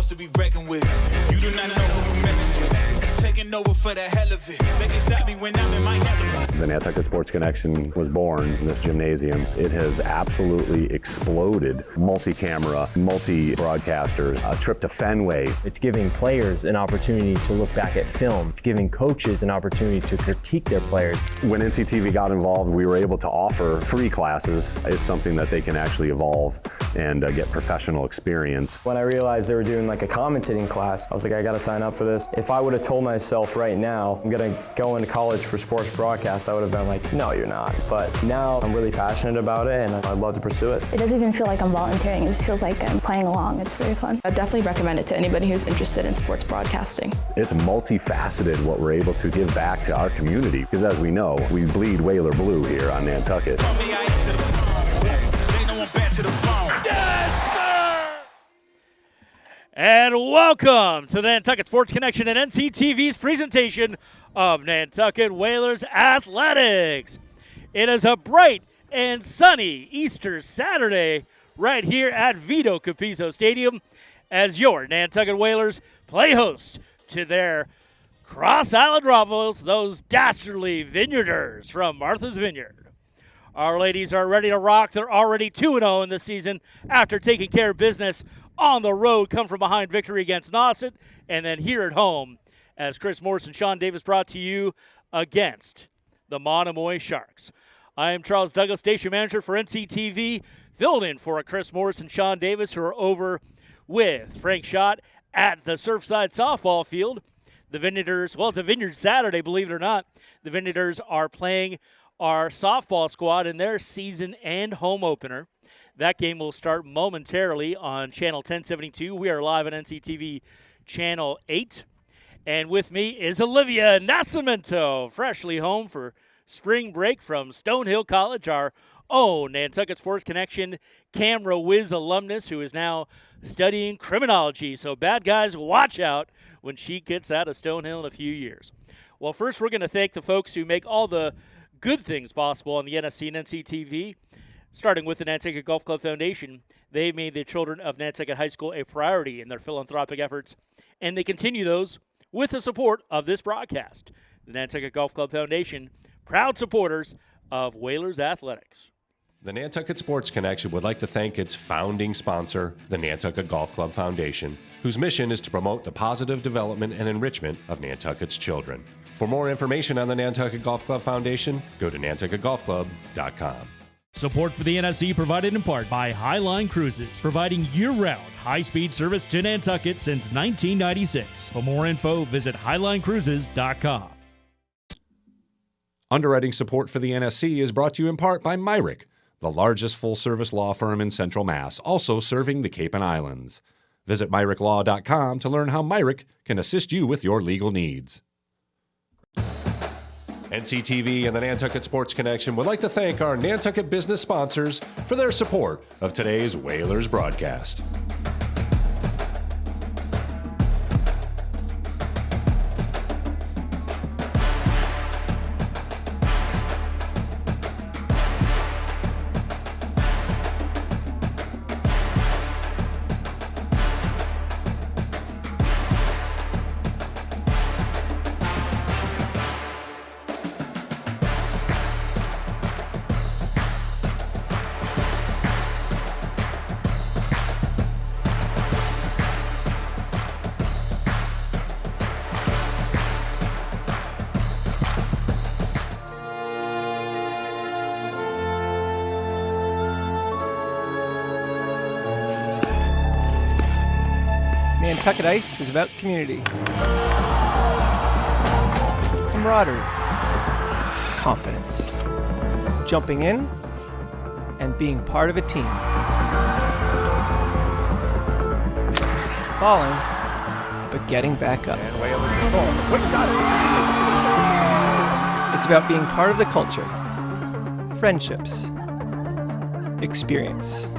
force to be reckoned with. You do not know who you messing with. Taking over for the hell of it. They can stop me when I'm in my element. The Nantucket Sports Connection was born in this gymnasium. It has absolutely exploded. Multi-camera, multi-broadcasters, a trip to Fenway. It's giving players an opportunity to look back at film. It's giving coaches an opportunity to critique their players. When NCTV got involved, we were able to offer free classes. It's something that they can actually evolve and get professional experience. When I realized they were doing like a commentating class, I was like, I gotta sign up for this. If I would have told myself right now, I'm gonna go into college for sports broadcast, I would have been like, no, you're not. But now I'm really passionate about it and I'd love to pursue it. It doesn't even feel like I'm volunteering, it just feels like I'm playing along. It's very fun. I definitely recommend it to anybody who's interested in sports broadcasting. It's multifaceted what we're able to give back to our community, because as we know, we bleed Whaler blue here on Nantucket. And welcome to the Nantucket Sports Connection and NCTV's presentation of Nantucket Whalers Athletics. It is a bright and sunny Easter Saturday right here at Vito Capizzo Stadium as your Nantucket Whalers play host to their Cross Island rivals, those dastardly Vineyarders from Martha's Vineyard. Our ladies are ready to rock. They're already 2-0 in this season after taking care of business on the road, come from behind victory against Nauset, and then here at home as Chris Morris and Sean Davis brought to you against the Monomoy Sharks. I am Charles Douglas, station manager for NCTV, filled in for Chris Morris and Sean Davis, who are over with Frank Schott at the Surfside softball field. The Vineyarders, well, it's a Vineyard Saturday, believe it or not. The Vineyarders are playing our softball squad in their season and home opener. That game will start momentarily on Channel 1072. We are live on NCTV Channel 8. And with me is Olivia Nascimento, freshly home for spring break from Stonehill College, our own Nantucket Sports Connection camera whiz alumnus who is now studying criminology. So bad guys, watch out when she gets out of Stonehill in a few years. Well, first we're going to thank the folks who make all the good things possible on the NSC and NCTV. Starting with the Nantucket Golf Club Foundation, they made the children of Nantucket High School a priority in their philanthropic efforts, and they continue those with the support of this broadcast. The Nantucket Golf Club Foundation, proud supporters of Whalers Athletics. The Nantucket Sports Connection would like to thank its founding sponsor, the Nantucket Golf Club Foundation, whose mission is to promote the positive development and enrichment of Nantucket's children. For more information on the Nantucket Golf Club Foundation, go to nantucketgolfclub.com. Support for the NSC provided in part by Highline Cruises, providing year-round high-speed service to Nantucket since 1996. For more info, visit highlinecruises.com. Underwriting support for the NSC is brought to you in part by Myrick, the largest full-service law firm in Central Mass, also serving the Cape and Islands. Visit MyrickLaw.com to learn how Myrick can assist you with your legal needs. NCTV and the Nantucket Sports Connection would like to thank our Nantucket business sponsors for their support of today's Whalers broadcast. Nantucket Ice is about community, camaraderie, confidence, jumping in, and being part of a team. Falling, but getting back up. And way under control. Quick shot. It's about being part of the culture, friendships, experience.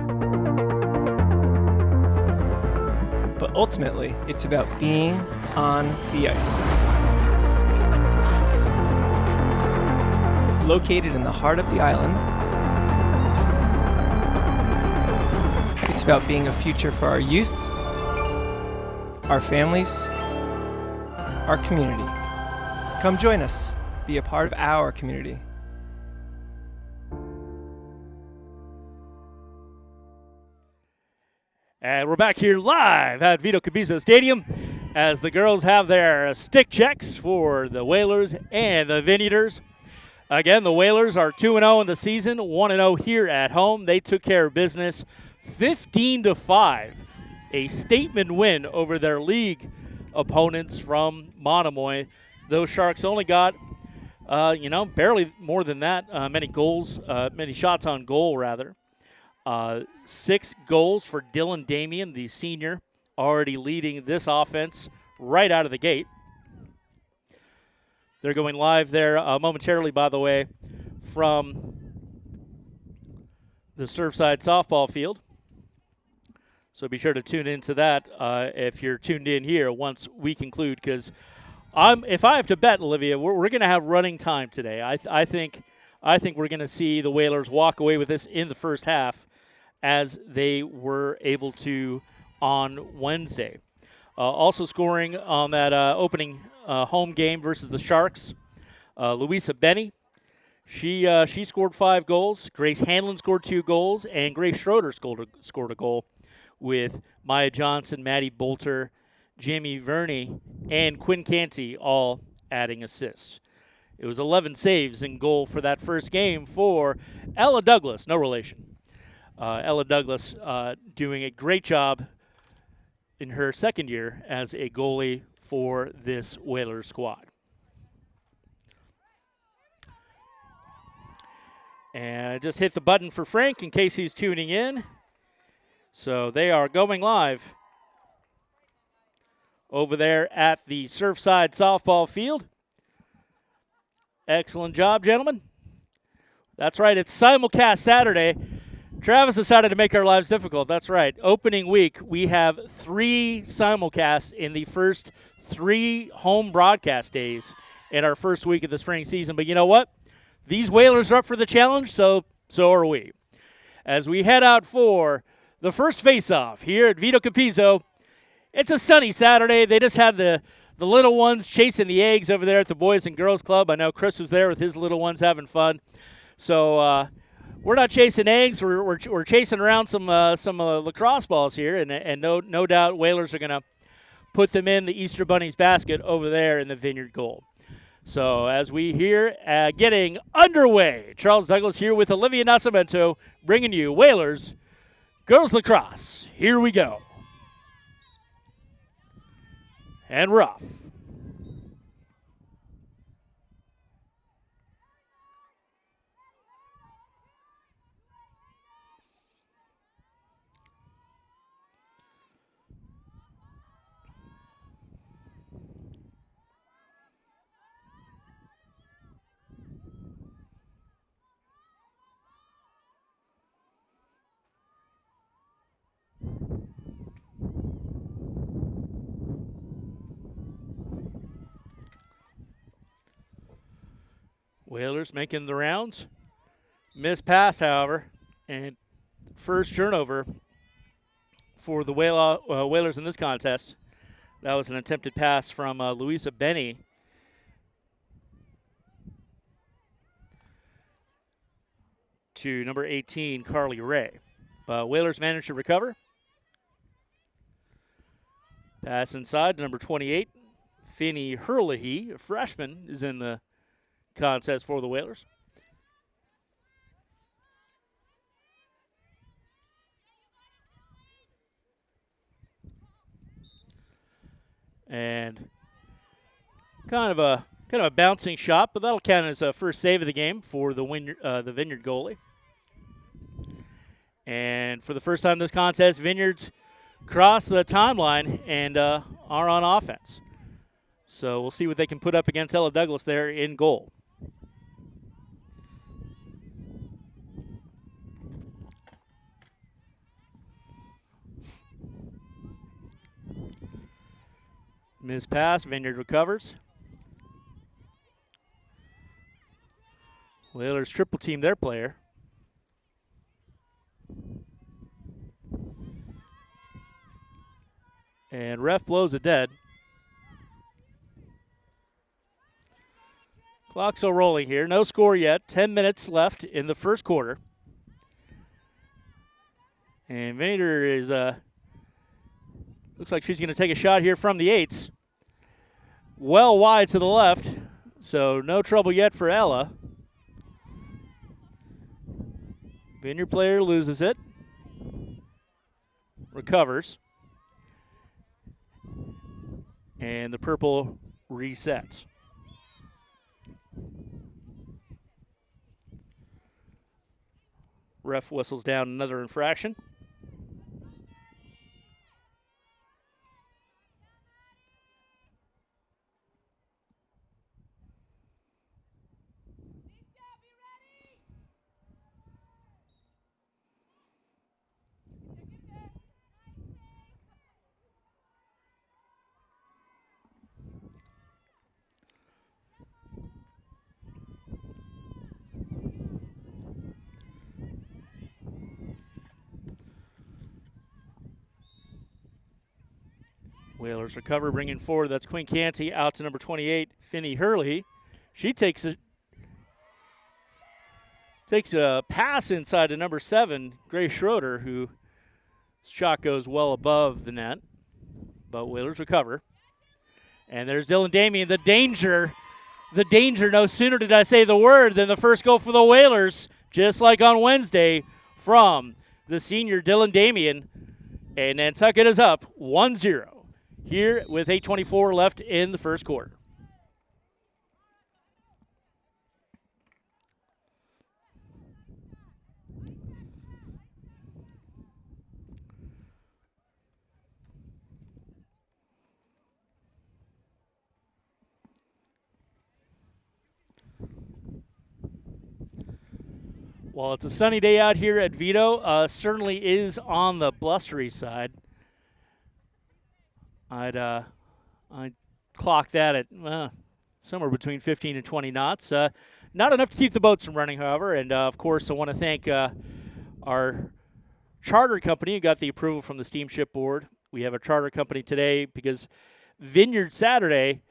But ultimately, it's about being on the ice. Located in the heart of the island, it's about being a future for our youth our families, our community. Come join us. Be a part of our community. And we're back here live at Vito Cabizzo Stadium as the girls have their stick checks for the Whalers and the Vineyarders. Again, the Whalers are 2-0 in the season, 1-0 here at home. They took care of business 15-5, a statement win over their league opponents from Monomoy. Those Sharks only got, barely more than that, many shots on goal, rather. 6 goals for Dylan Damien, the senior, already leading this offense right out of the gate. They're going live there momentarily, by the way, from the Surfside softball field. So be sure to tune into that if you're tuned in here once we conclude, because if I have to bet, Olivia, we're going to have running time today. I think we're going to see the Whalers walk away with this in the first half, as they were able to on Wednesday. Also scoring on that opening home game versus the Sharks, Louisa Benny. She scored 5 goals. Grace Hanlon scored 2 goals, and Grace Schroeder scored a goal, with Maya Johnson, Maddie Bolter, Jamie Verney, and Quinn Canty all adding assists. It was 11 saves in goal for that first game for Ella Douglas, no relation. Ella Douglas doing a great job in her second year as a goalie for this Whalers squad. And I just hit the button for Frank in case he's tuning in. So they are going live over there at the Surfside softball field. Excellent job, gentlemen. That's right, it's simulcast Saturday. Travis decided to make our lives difficult. That's right. Opening week, we have 3 simulcasts in the first 3 home broadcast days in our first week of the spring season. But you know what? These Whalers are up for the challenge, so are we. As we head out for the first face-off here at Vito Capizzo, it's a sunny Saturday. They just had the little ones chasing the eggs over there at the Boys and Girls Club. I know Chris was there with his little ones having fun. So, we're not chasing eggs. We're chasing around some lacrosse balls here, and no doubt Whalers are going to put them in the Easter Bunny's basket over there in the Vineyard goal. So as we hear getting underway, Charles Douglas here with Olivia Nascimento, bringing you Whalers Girls Lacrosse. Here we go. And we're off. Whalers making the rounds. Missed pass, however, and first turnover for the Whalers in this contest. That was an attempted pass from Louisa Benny. To number 18, Carly Ray. But Whalers managed to recover. Pass inside to number 28, Finney Herlihy, a freshman, is in the contest for the Whalers. And kind of a bouncing shot, but that'll count as a first save of the game for the Vineyard goalie. And for the first time in this contest, Vineyards cross the timeline and are on offense. So we'll see what they can put up against Ella Douglas there in goal. Missed pass, Vineyard recovers. Whalers triple team their player. And ref blows it dead. Clock still rolling here. No score yet. 10 minutes left in the first quarter. And Vineyard is, looks like she's going to take a shot here from the eights. Well wide to the left, so no trouble yet for Ella. Vineyard player loses it. Recovers. And the purple resets. Ref whistles down another infraction. Whalers recover, bringing forward. That's Quinn Canty out to number 28, Finney Hurley. She takes a pass inside to number 7, Grace Schroeder, whose shot goes well above the net. But Whalers recover. And there's Dylan Damien. The danger. No sooner did I say the word than the first goal for the Whalers, just like on Wednesday, from the senior Dylan Damien. And Nantucket is up 1-0. Here with 8:24 left in the first quarter. Well, it's a sunny day out here at Vito. Certainly is on the blustery side. I'd clock that at somewhere between 15 and 20 knots. Not enough to keep the boats from running, however. And, of course, I want to thank our charter company who got the approval from the Steamship Board. We have a charter company today because Vineyard Saturday,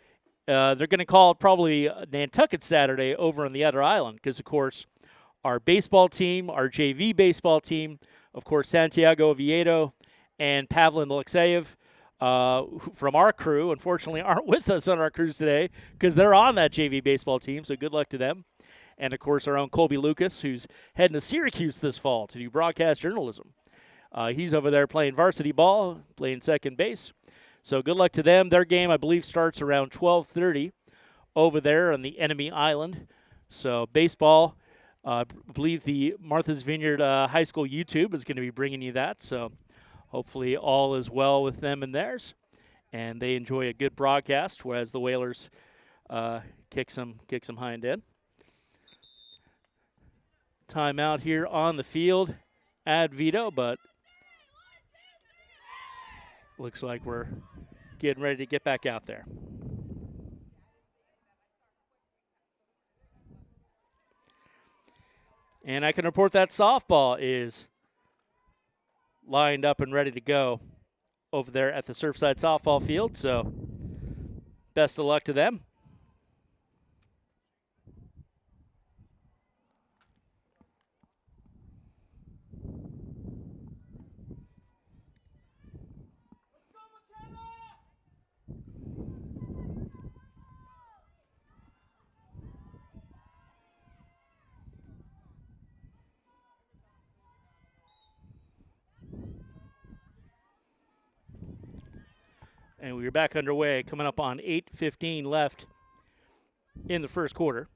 they're going to call it probably Nantucket Saturday over on the other island because, of course, our baseball team, our JV baseball team, of course, Santiago Oviedo and Pavlin Alexeyev, from our crew, unfortunately, aren't with us on our cruise today because they're on that JV baseball team, so good luck to them. And, of course, our own Colby Lucas, who's heading to Syracuse this fall to do broadcast journalism. He's over there playing varsity ball, playing second base. So good luck to them. Their game, I believe, starts around 12:30 over there on the enemy island. So baseball, I believe the Martha's Vineyard High School YouTube is going to be bringing you that. So hopefully all is well with them and theirs, and they enjoy a good broadcast, whereas the Whalers kick some hind end. Timeout here on the field at Vito, but looks like we're getting ready to get back out there. And I can report that softball is lined up and ready to go over there at the Surfside softball field. So best of luck to them. And we're back underway, coming up on 8:15 left in the first quarter.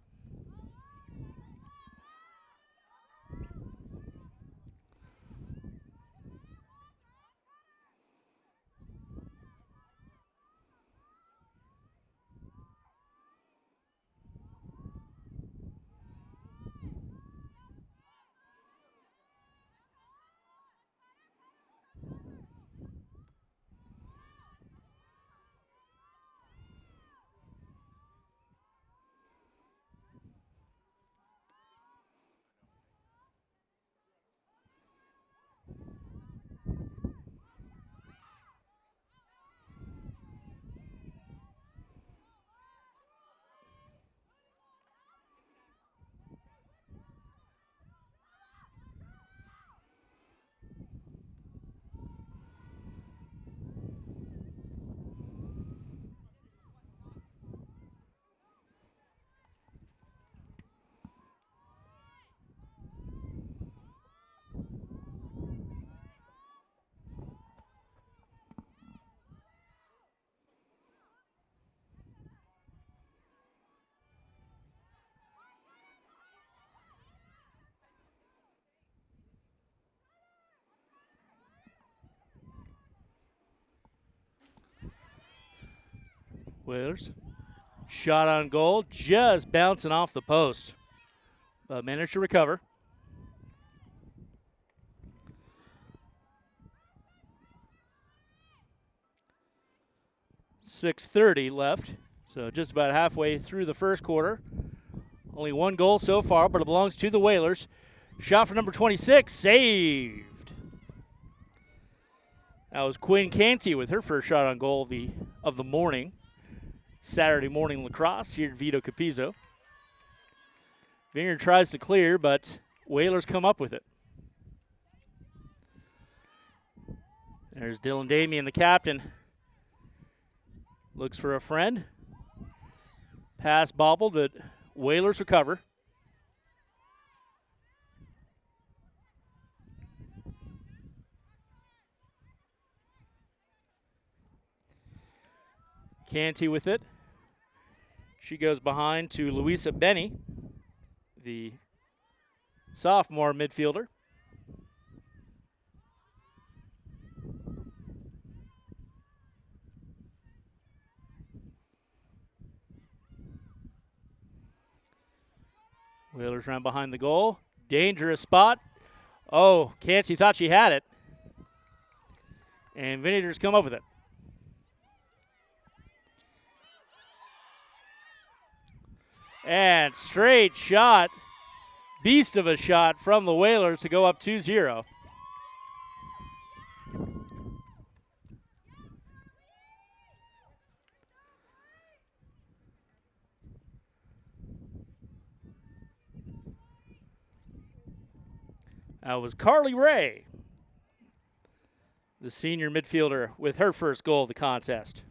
Whalers. Shot on goal, just bouncing off the post, but managed to recover. .6:30 left, so just about halfway through the first quarter. Only one goal so far, but it belongs to the Whalers. Shot for number 26, saved. That was Quinn Canty with her first shot on goal of the morning. Saturday morning lacrosse here at Vito Capizzo. Vineyard tries to clear, but Whalers come up with it. There's Dylan Damian, the captain. Looks for a friend. Pass bobbled, but Whalers recover. Canty with it. She goes behind to Louisa Benny, the sophomore midfielder. Whalers ran behind the goal. Dangerous spot. Oh, Canty thought she had it. And Vineyarders come up with it. And straight shot. Beast of a shot from the Whalers to go up 2-0. That was Carly Ray, the senior midfielder, with her first goal of the contest.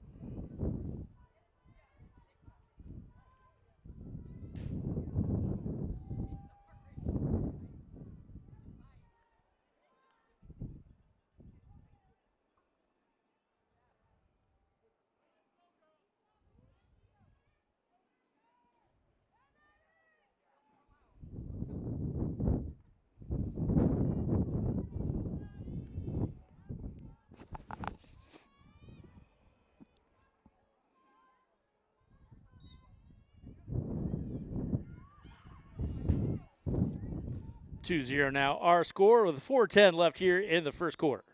.2-0 now. Our score with 4:10 left here in the first quarter.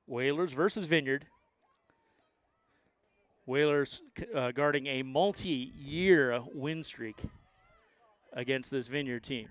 Whalers versus Vineyard. Whalers guarding a multi-year win streak against this Vineyard team.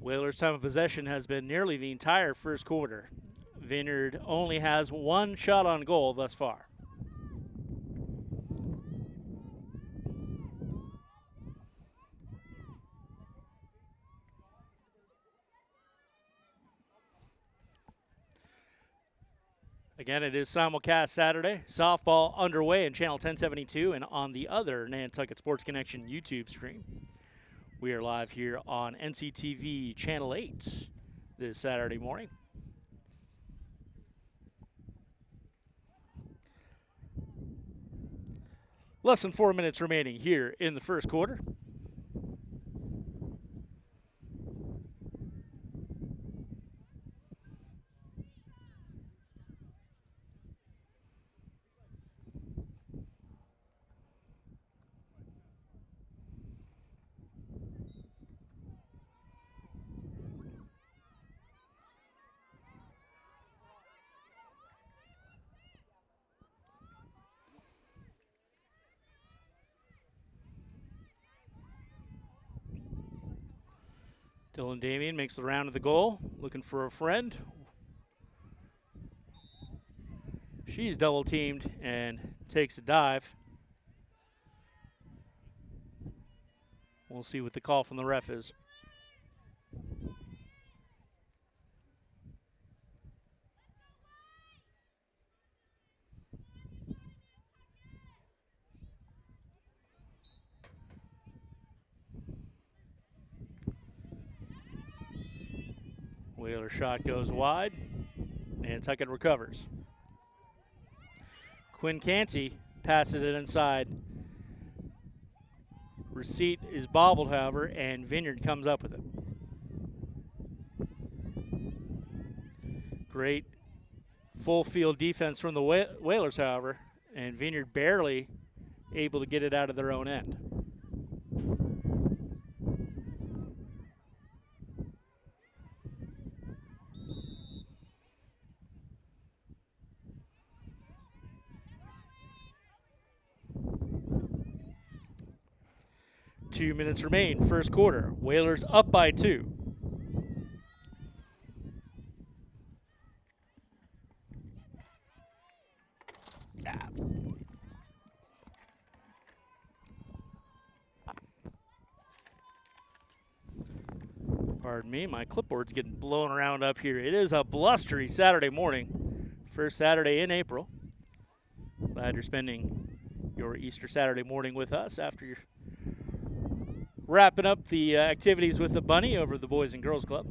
Whalers' time of possession has been nearly the entire first quarter. Vineyard only has one shot on goal thus far. Again, it is simulcast Saturday. Softball underway in Channel 1072 and on the other Nantucket Sports Connection YouTube stream. We are live here on NCTV Channel 8 this Saturday morning. Less than 4 minutes remaining here in the first quarter. Dylan Damian makes the round of the goal, looking for a friend. She's double teamed and takes a dive. We'll see what the call from the ref is. Whaler shot goes wide. Nantucket recovers. Quinn Canty passes it inside. Receipt is bobbled, however, and Vineyard comes up with it. Great full field defense from the Whalers, however, and Vineyard barely able to get it out of their own end. Two minutes remain, first quarter. Whalers up by 2. Pardon me, my clipboard's getting blown around up here. It is a blustery Saturday morning, first Saturday in April. Glad you're spending your Easter Saturday morning with us after you're wrapping up the activities with the Bunny over at the Boys and Girls Club.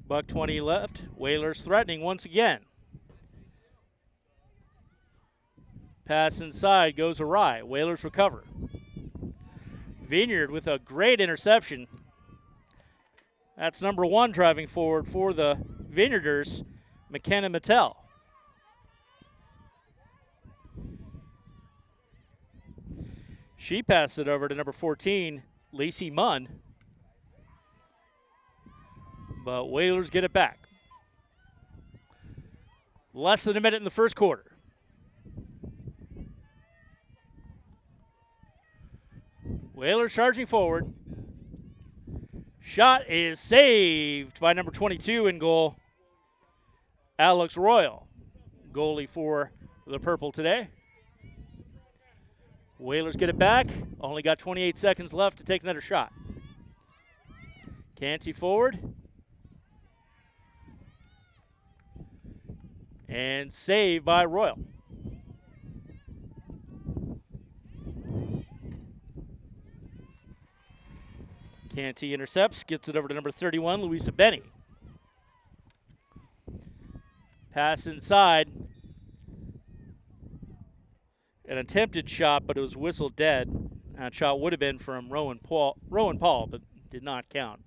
Buck 20 left. Whalers threatening once again. Pass inside goes awry. Whalers recover. Vineyard with a great interception. That's number 1 driving forward for the Vineyarders, McKenna Mattel. She passed it over to number 14, Lacey Munn. But Whalers get it back. Less than a minute in the first quarter. Whalers charging forward. Shot is saved by number 22 in goal, Alex Royal, goalie for the Purple today. Whalers get it back. Only got 28 seconds left to take another shot. Canty forward. And saved by Royal. Canty intercepts, gets it over to number 31, Louisa Benny. Pass inside. An attempted shot, but it was whistled dead. That shot would have been from Rowan Paul, but did not count.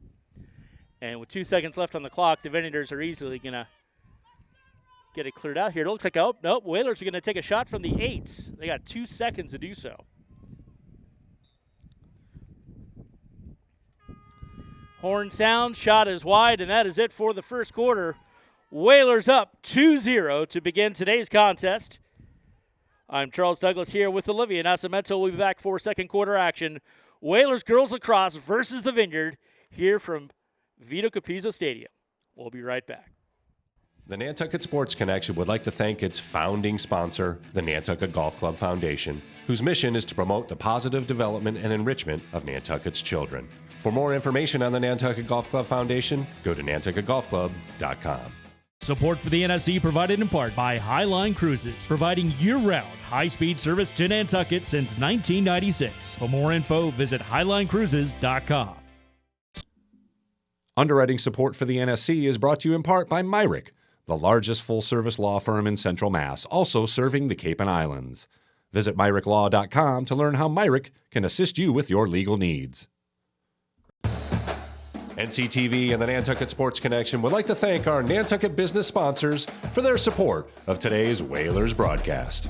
And with 2 seconds left on the clock, the Vineyarders are easily going to get it cleared out here. It looks like, oh, nope, Whalers are going to take a shot from the 8s. They got 2 seconds to do so. Horn sound, shot is wide, and that is it for the first quarter. Whalers up 2-0 to begin today's contest. I'm Charles Douglas here with Olivia Nascimento. We'll be back for second quarter action. Whalers Girls Lacrosse versus the Vineyard here from Vito Capizzo Stadium. We'll be right back. The Nantucket Sports Connection would like to thank its founding sponsor, the Nantucket Golf Club Foundation, whose mission is to promote the positive development and enrichment of Nantucket's children. For more information on the Nantucket Golf Club Foundation, go to nantucketgolfclub.com. Support for the NSC provided in part by Highline Cruises, providing year-round high-speed service to Nantucket since 1996. For more info, visit highlinecruises.com. Underwriting support for the NSC is brought to you in part by Myrick, the largest full-service law firm in Central Mass, also serving the Cape and Islands. Visit MyrickLaw.com to learn how Myrick can assist you with your legal needs. NCTV and the Nantucket Sports Connection would like to thank our Nantucket business sponsors for their support of today's Whalers broadcast.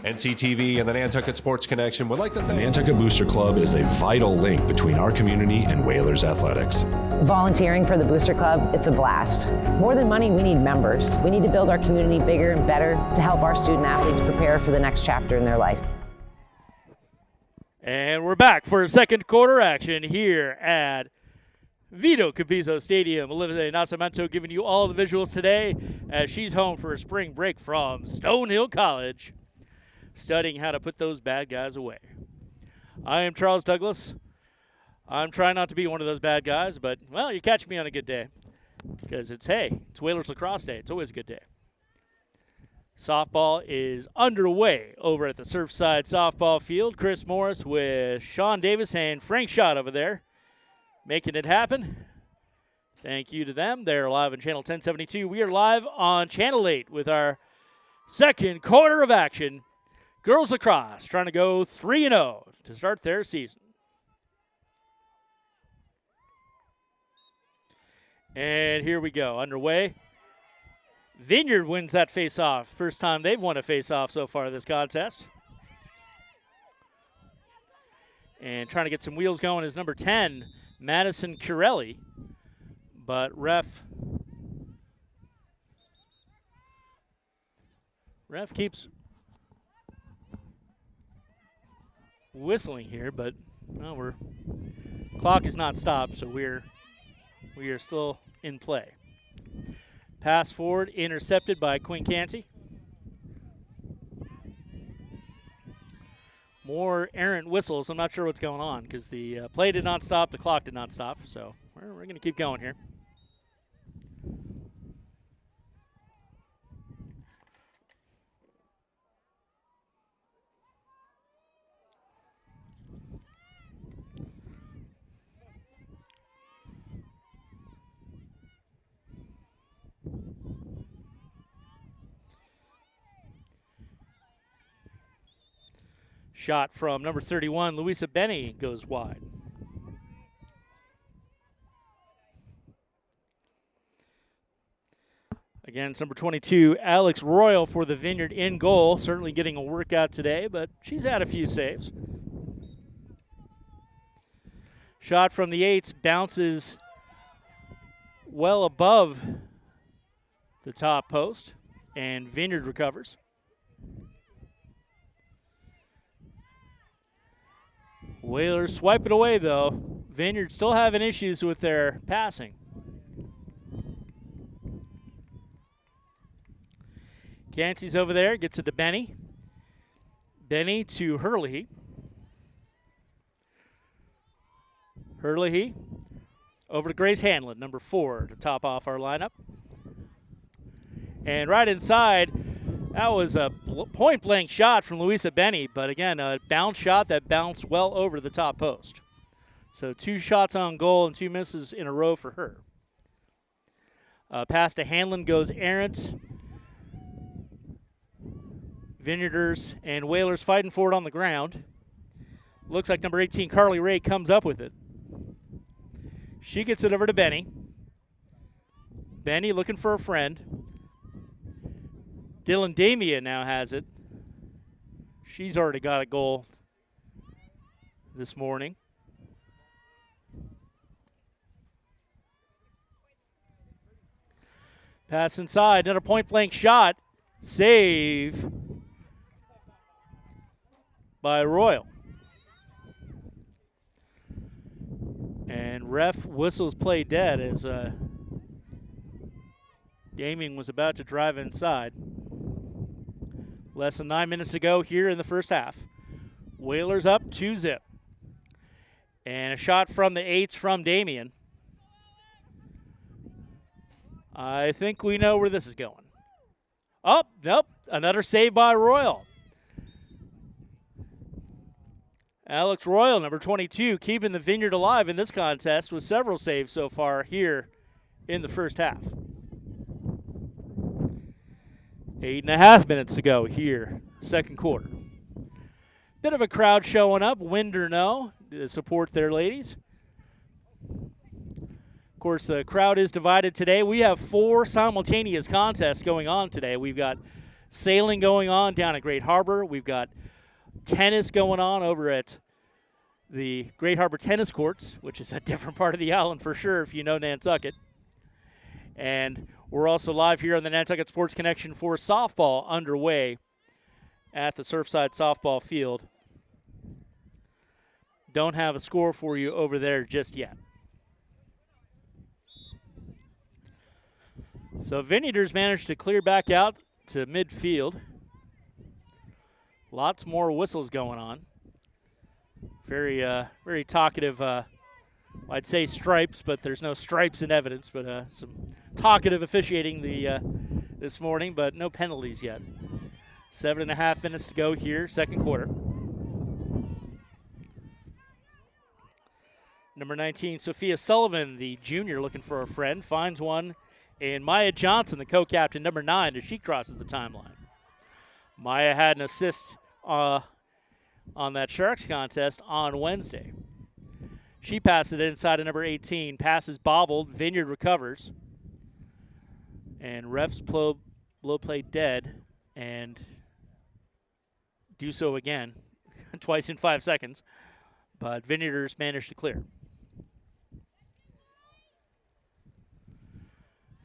NCTV and the Nantucket Sports Connection would like to thank Nantucket Booster Club is a vital link between our community and Whalers athletics. Volunteering for the Booster Club, it's a blast. More than money, we need members. We need to build our community bigger and better to help our student athletes prepare for the next chapter in their life. And we're back for a second quarter action here at Vito Capizzo Stadium. Olivia Nascimento giving you all the visuals today as she's home for a spring break from Stonehill College, studying how to put those bad guys away. I am Charles Douglas. I'm trying not to be one of those bad guys, but, well, you catch me on a good day because it's Whalers Lacrosse Day. It's always a good day. Softball is underway over at the Surfside softball field. Chris Morris with Sean Davis and Frank Schott over there, making it happen. Thank you to them. They're live on Channel 1072. We are live on Channel 8 with our second quarter of action. Girls lacrosse trying to go 3-0 to start their season. And here we go, underway. Vineyard wins that face-off. First time they've won a face-off so far this contest. And trying to get some wheels going is number 10, Madison Curelli, but ref keeps whistling here, but well, clock is not stopped, so we are still in play. Pass forward, intercepted by Quinn Canty. More errant whistles. I'm not sure what's going on because the play did not stop, the clock did not stop. So we're going to keep going here. Shot from number 31, Louisa Benny, goes wide. Again, it's number 22, Alex Royal for the Vineyard in goal. Certainly getting a workout today, but she's had a few saves. Shot from the eights bounces well above the top post, and Vineyard recovers. Whalers swipe it away, though. Vineyard still having issues with their passing. Canty's over there, gets it to Benny. Benny to Hurley. Hurley over to Grace Hanlon, number 4, to top off our lineup. And right inside, that was a point-blank shot from Louisa Benny, but again, a bounce shot that bounced well over the top post. So 2 shots on goal and 2 misses in a row for her. Pass to Hanlon goes errant. Vineyarders and Whalers fighting for it on the ground. Looks like number 18, Carly Ray, comes up with it. She gets it over to Benny. Benny looking for a friend. Dylan Damia now has it. She's already got a goal this morning. Pass inside, another point-blank shot. Save by Royal. And ref whistles play dead as Damien was about to drive inside. Less than 9 minutes to go here in the first half. Whalers up 2-0. And a shot from the eights from Damien. I think we know where this is going. Oh, nope. Another save by Royal. Alex Royal, number 22, keeping the Vineyard alive in this contest with several saves so far here in the first half. 8.5 minutes to go here, second quarter. Bit of a crowd showing up, wind or no, to support their ladies. Of course, the crowd is divided today. We have 4 simultaneous contests going on today. We've got sailing going on down at Great Harbor. We've got tennis going on over at the Great Harbor Tennis Courts, which is a different part of the island for sure if you know Nantucket. And we're also live here on the Nantucket Sports Connection for softball underway at the Surfside softball field. Don't have a score for you over there just yet. So Vineyarders managed to clear back out to midfield. Lots more whistles going on. Very talkative, I'd say stripes, but there's no stripes in evidence, but some talkative officiating this morning, but no penalties yet. 7.5 minutes to go here, second quarter. Number 19, Sophia Sullivan, the junior, looking for a friend, finds one in Maya Johnson, the co-captain, number 9, as she crosses the timeline. Maya had an assist on that Sharks contest on Wednesday. She passes it inside of number 18. Passes bobbled. Vineyard recovers. And refs blow play dead and do so again, twice in 5 seconds. But Vineyarders managed to clear.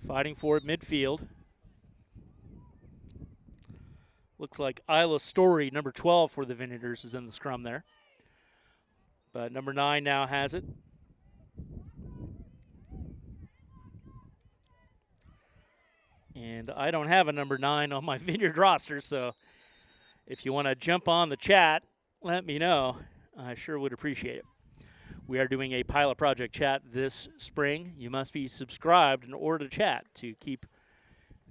Fighting for it midfield. Looks like Isla Story, number 12 for the Vineyarders, is in the scrum there. But number 9 now has it. And I don't have a number 9 on my Vineyard roster, so if you want to jump on the chat, let me know. I sure would appreciate it. We are doing a pilot project chat this spring. You must be subscribed in order to chat to keep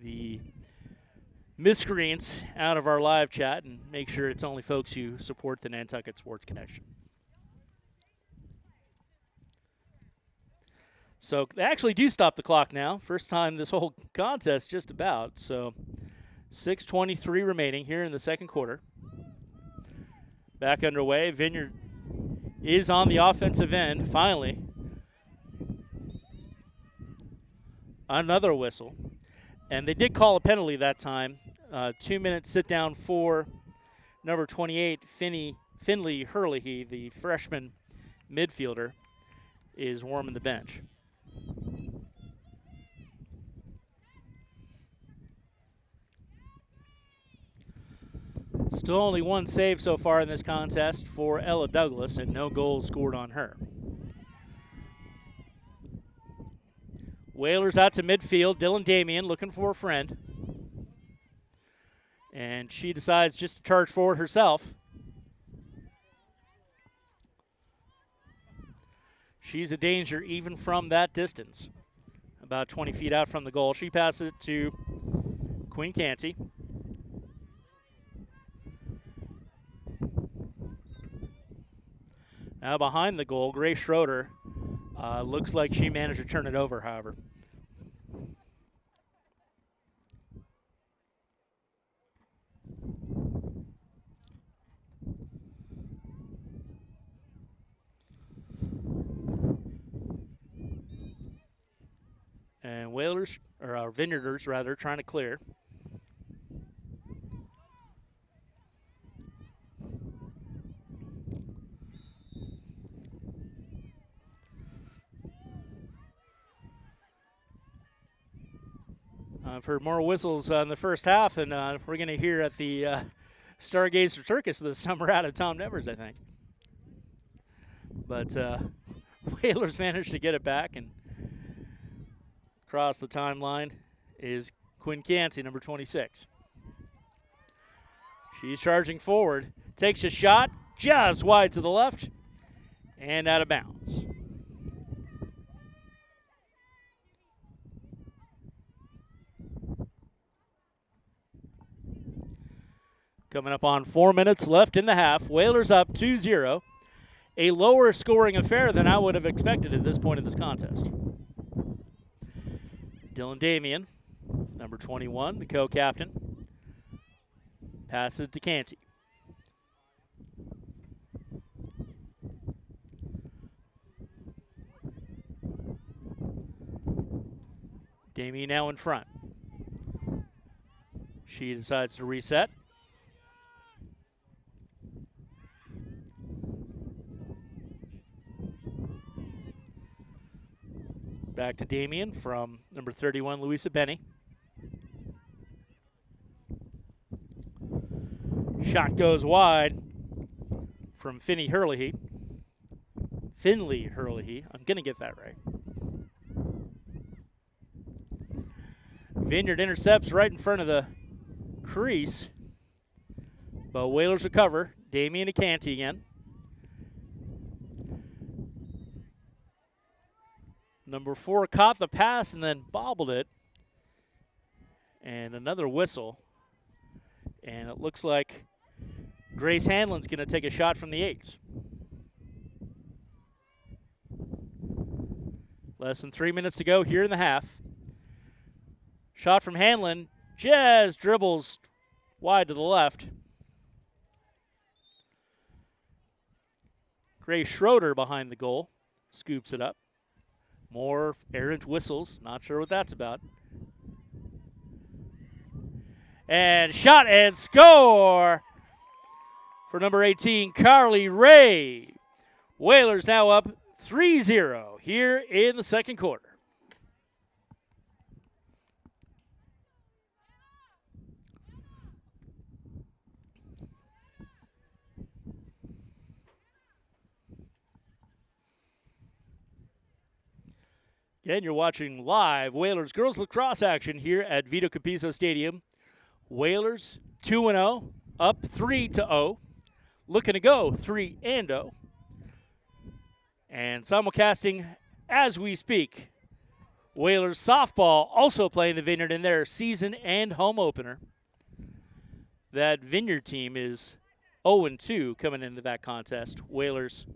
the miscreants out of our live chat and make sure it's only folks who support the Nantucket Sports Connection. So they actually do stop the clock now. First time this whole contest just about. So 6:23 remaining here in the second quarter. Back underway. Vineyard is on the offensive end finally. Another whistle. And they did call a penalty that time. 2 minutes sit down for number 28, Finley Hurley, the freshman midfielder, is warming the bench. Still only one save so far in this contest for Ella Douglas and no goals scored on her. Whalers out to midfield. Dylan Damian looking for a friend. And she decides just to charge forward herself. She's a danger even from that distance. About 20 feet out from the goal. She passes it to Queen Canty. Now behind the goal, Grace Schroeder looks like she managed to turn it over, however. And Whalers, or our Vineyarders rather, trying to clear. I've heard more whistles in the first half than we're going to hear at the Stargazer Circus this summer out of Tom Nevers, I think. But Whalers managed to get it back, and across the timeline is Quinn Canty, number 26. She's charging forward, takes a shot just wide to the left and out of bounds. Coming up on 4 minutes left in the half. Whalers up 2-0. A lower scoring affair than I would have expected at this point in this contest. Dylan Damian, number 21, the co-captain, passes it to Canty. Damian now in front. She decides to reset. Back to Damien from number 31, Louisa Benny. Shot goes wide from Finley Hurley. I'm going to get that right. Vineyard intercepts right in front of the crease. But Whalers recover. Damien Acanti again. Number 4 caught the pass and then bobbled it. And another whistle. And it looks like Grace Hanlon's going to take a shot from the 8s. Less than 3 minutes to go here in the half. Shot from Hanlon. Jazz dribbles wide to the left. Grace Schroeder behind the goal. Scoops it up. More errant whistles. Not sure what that's about. And shot and score for number 18, Carly Ray. Whalers now up 3-0 here in the second quarter. Again, you're watching live Whalers Girls Lacrosse action here at Vito Capizo Stadium. Whalers 2-0, up 3-0, looking to go 3-0. And simulcasting as we speak, Whalers softball also playing the Vineyard in their season and home opener. That Vineyard team is 0-2 coming into that contest. Whalers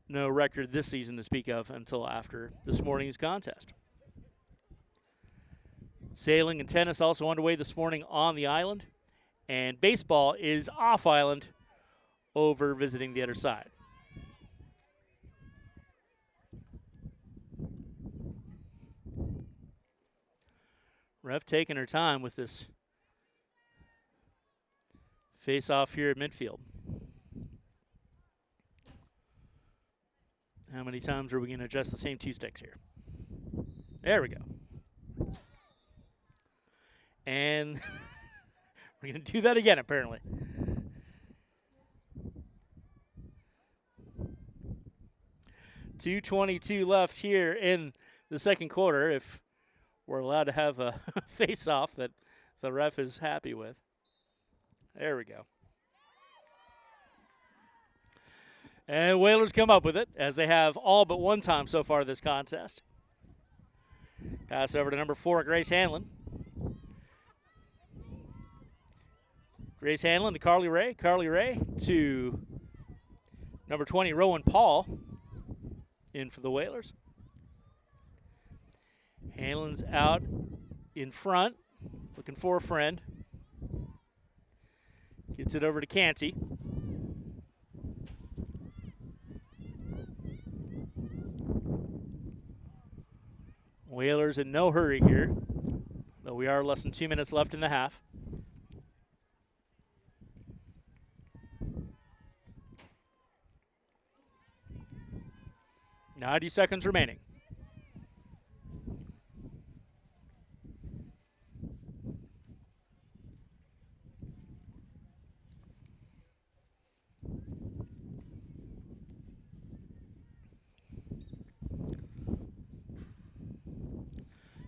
no record this season to speak of until after this morning's contest. Sailing and tennis also underway this morning on the island. And baseball is off island over visiting the other side. Ref taking her time with this face-off here at midfield. How many times are we going to adjust the same two sticks here? There we go. And we're going to do that again, apparently. .222 left here in the second quarter, if we're allowed to have a face-off that the ref is happy with. There we go. And Whalers come up with it, as they have all but one time so far this contest. Pass over to number 4, Grace Hanlon. Grace Hanlon to Carly Ray. Carly Ray to number 20, Rowan Paul, in for the Whalers. Hanlon's out in front, looking for a friend. Gets it over to Canty. Whalers in no hurry here, though we are less than 2 minutes left in the half. .90 seconds remaining.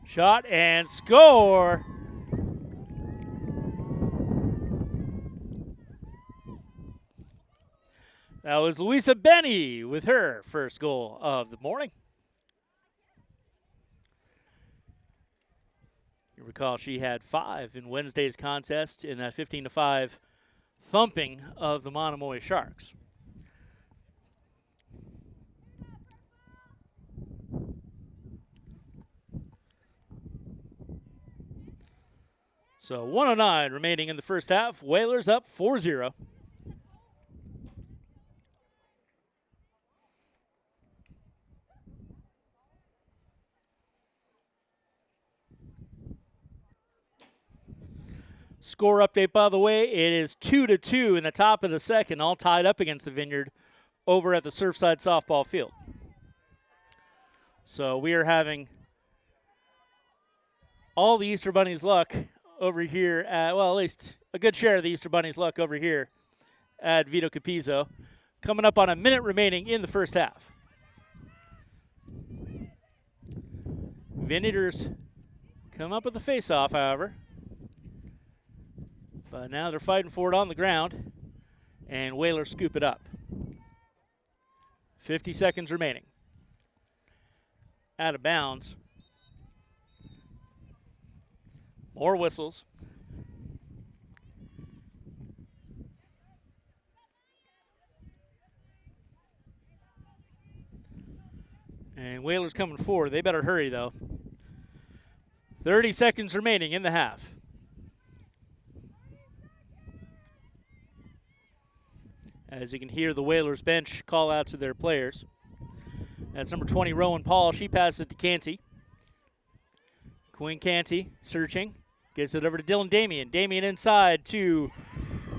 Shot and score. That was Louisa Benny with her first goal of the morning. You recall she had 5 in Wednesday's contest in that 15-5 thumping of the Monomoy Sharks. So 1:09 remaining in the first half. Whalers up 4-0. Score update, by the way, it is 2-2 in the top of the second, all tied up against the Vineyard over at the Surfside softball field. So we are having all the Easter Bunny's luck over here at, well, at least a good share of the Easter Bunny's luck over here at Vito Capizzo. Coming up on a minute remaining in the first half. Vineyarders come up with the face-off, however. But now they're fighting for it on the ground, and Whalers scoop it up. 50 seconds remaining. Out of bounds. More whistles. And Whalers coming forward. They better hurry, though. 30 seconds remaining in the half. As you can hear the Whalers bench call out to their players. That's number 20, Rowan Paul. She passes it to Canty. Quinn Canty searching. Gets it over to Dylan Damian. Damian inside to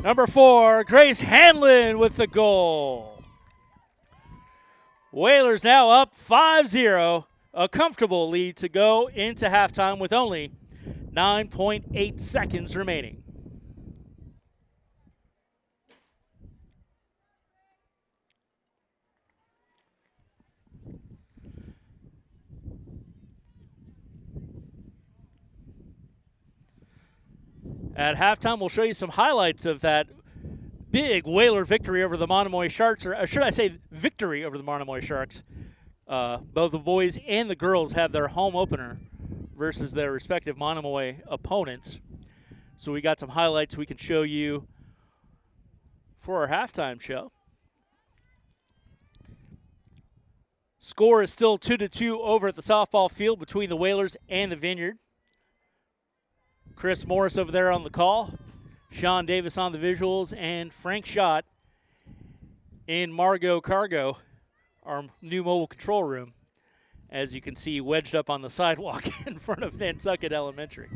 number 4, Grace Hanlon with the goal. Whalers now up 5-0. A comfortable lead to go into halftime with only 9.8 seconds remaining. At halftime, we'll show you some highlights of that big Whaler victory over the Monomoy Sharks, or should I say victory over the Monomoy Sharks. Both the boys and the girls had their home opener versus their respective Monomoy opponents. So we got some highlights we can show you for our halftime show. Score is still 2-2 over at the softball field between the Whalers and the Vineyard. Chris Morris over there on the call, Sean Davis on the visuals, and Frank Schott in Margot Cargo, our new mobile control room, as you can see wedged up on the sidewalk in front of Nantucket Elementary.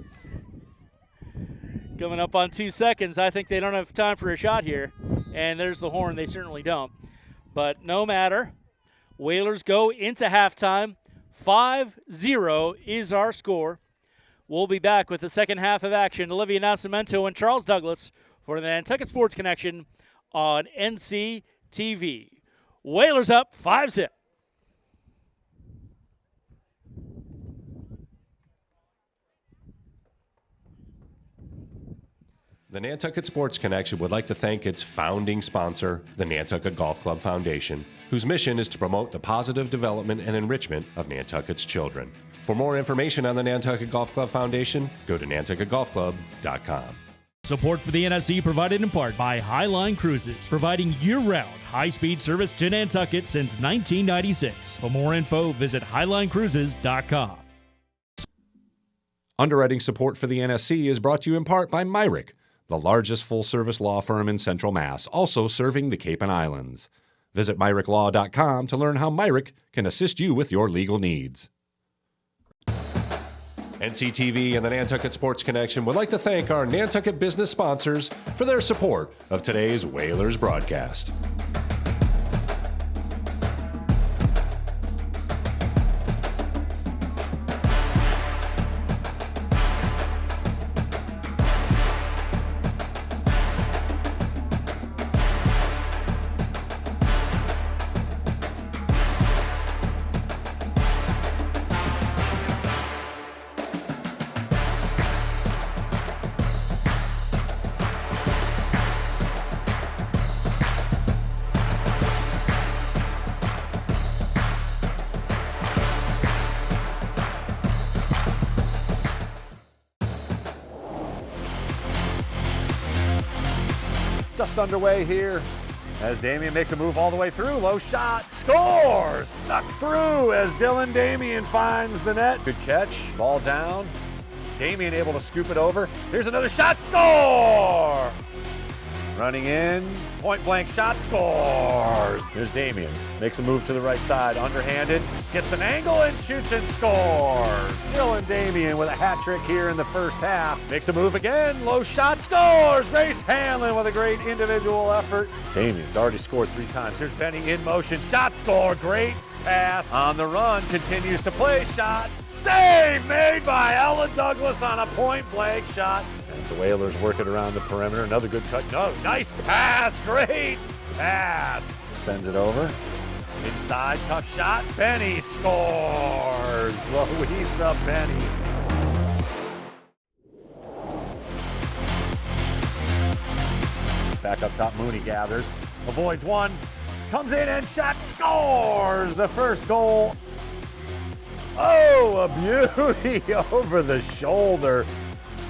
Coming up on 2 seconds, I think they don't have time for a shot here, and there's the horn. They certainly don't. But no matter, Whalers go into halftime. 5-0 is our score. We'll be back with the second half of action. Olivia Nascimento and Charles Douglas for the Nantucket Sports Connection on NCTV. Whalers up 5-0. The Nantucket Sports Connection would like to thank its founding sponsor, the Nantucket Golf Club Foundation, whose mission is to promote the positive development and enrichment of Nantucket's children. For more information on the Nantucket Golf Club Foundation, go to nantucketgolfclub.com. Support for the NSC provided in part by Highline Cruises, providing year-round high-speed service to Nantucket since 1996. For more info, visit highlinecruises.com. Underwriting support for the NSC is brought to you in part by Myrick, the largest full-service law firm in Central Mass, also serving the Cape and Islands. Visit MyrickLaw.com to learn how Myrick can assist you with your legal needs. NCTV and the Nantucket Sports Connection would like to thank our Nantucket business sponsors for their support of today's Whalers broadcast. Just underway here as Damian makes a move all the way through. Low shot, scores! Snuck through as Dylan Damian finds the net. Good catch, ball down. Damian able to scoop it over. Here's another shot, score! Running in, point blank shot, scores! There's Damian, makes a move to the right side, underhanded, gets an angle and shoots and scores! Dylan Dylan Damian with a hat trick here in the first half. Makes a move again, low shot, scores! Grace Hanlon with a great individual effort. Damian's already scored 3 times. Here's Benny in motion, shot, score, great pass. On the run, continues to play, shot. Save made by Ella Douglas on a point-blank shot. As the Whalers work it around the perimeter, another good cut. No, nice pass, great pass. Sends it over. Inside, tough shot. Benny scores. Louisa Benny. Back up top, Mooney gathers. Avoids one. Comes in and shot, scores. The first goal. Oh, a beauty over the shoulder.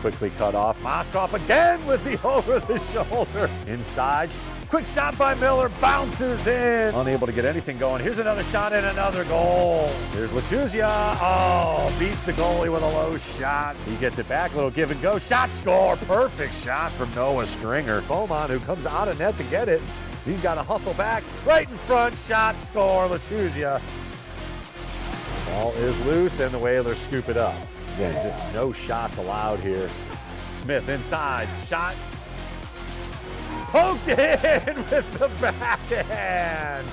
Quickly cut off. Moskoff again with the over the shoulder. Inside. Quick shot by Miller, bounces in. Unable to get anything going. Here's another shot and another goal. Here's Lachuzia. Oh, beats the goalie with a low shot. He gets it back, little give and go. Shot, score. Perfect shot from Noah Stringer. Beaumont, who comes out of net to get it. He's got to hustle back. Right in front, shot, score. Lachuzia. Ball is loose and the Whalers scoop it up. Again, just no shots allowed here. Smith inside, shot. Poked in with the backhand.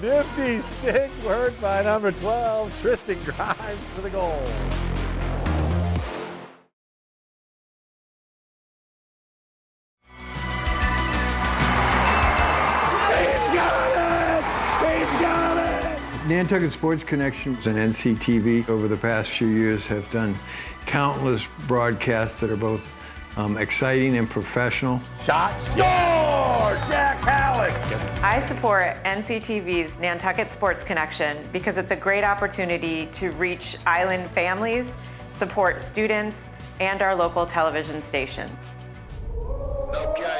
Nifty stick work by number 12, Tristan Grimes for the goal. He's got it! He's got it! Nantucket Sports Connection and NCTV over the past few years have done countless broadcasts that are both exciting and professional. Shot, score! Jack Halleck! I support NCTV's Nantucket Sports Connection because it's a great opportunity to reach island families, support students, and our local television station. Okay.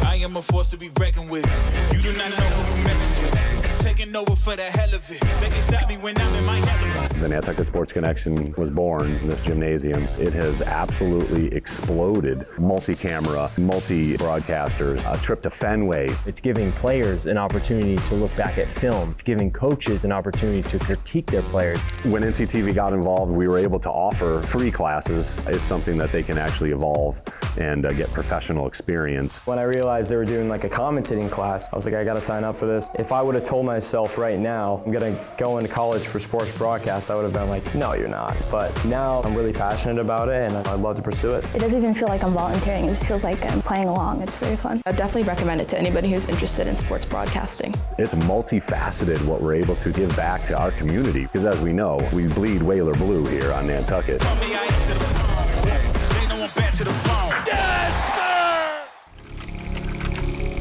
I am a force to be reckoned with. You do not know who you messing with. Taking over for the hell of it. They can stop me when I'm in my element. The Nantucket Sports Connection was born in this gymnasium. It has absolutely exploded. Multi-camera, multi-broadcasters, a trip to Fenway. It's giving players an opportunity to look back at film. It's giving coaches an opportunity to critique their players. When NCTV got involved, we were able to offer free classes. It's something that they can actually evolve and get professional experience. When I realized they were doing like a commentating class, I was like, I gotta sign up for this. If I would have told myself right now, I'm gonna go into college for sports broadcast, I would have been like, no, you're not. But now I'm really passionate about it and I'd love to pursue it. It doesn't even feel like I'm volunteering. It just feels like I'm playing along. It's very fun. I definitely recommend it to anybody who's interested in sports broadcasting. It's multifaceted what we're able to give back to our community, because as we know, we bleed Whaler blue here on Nantucket.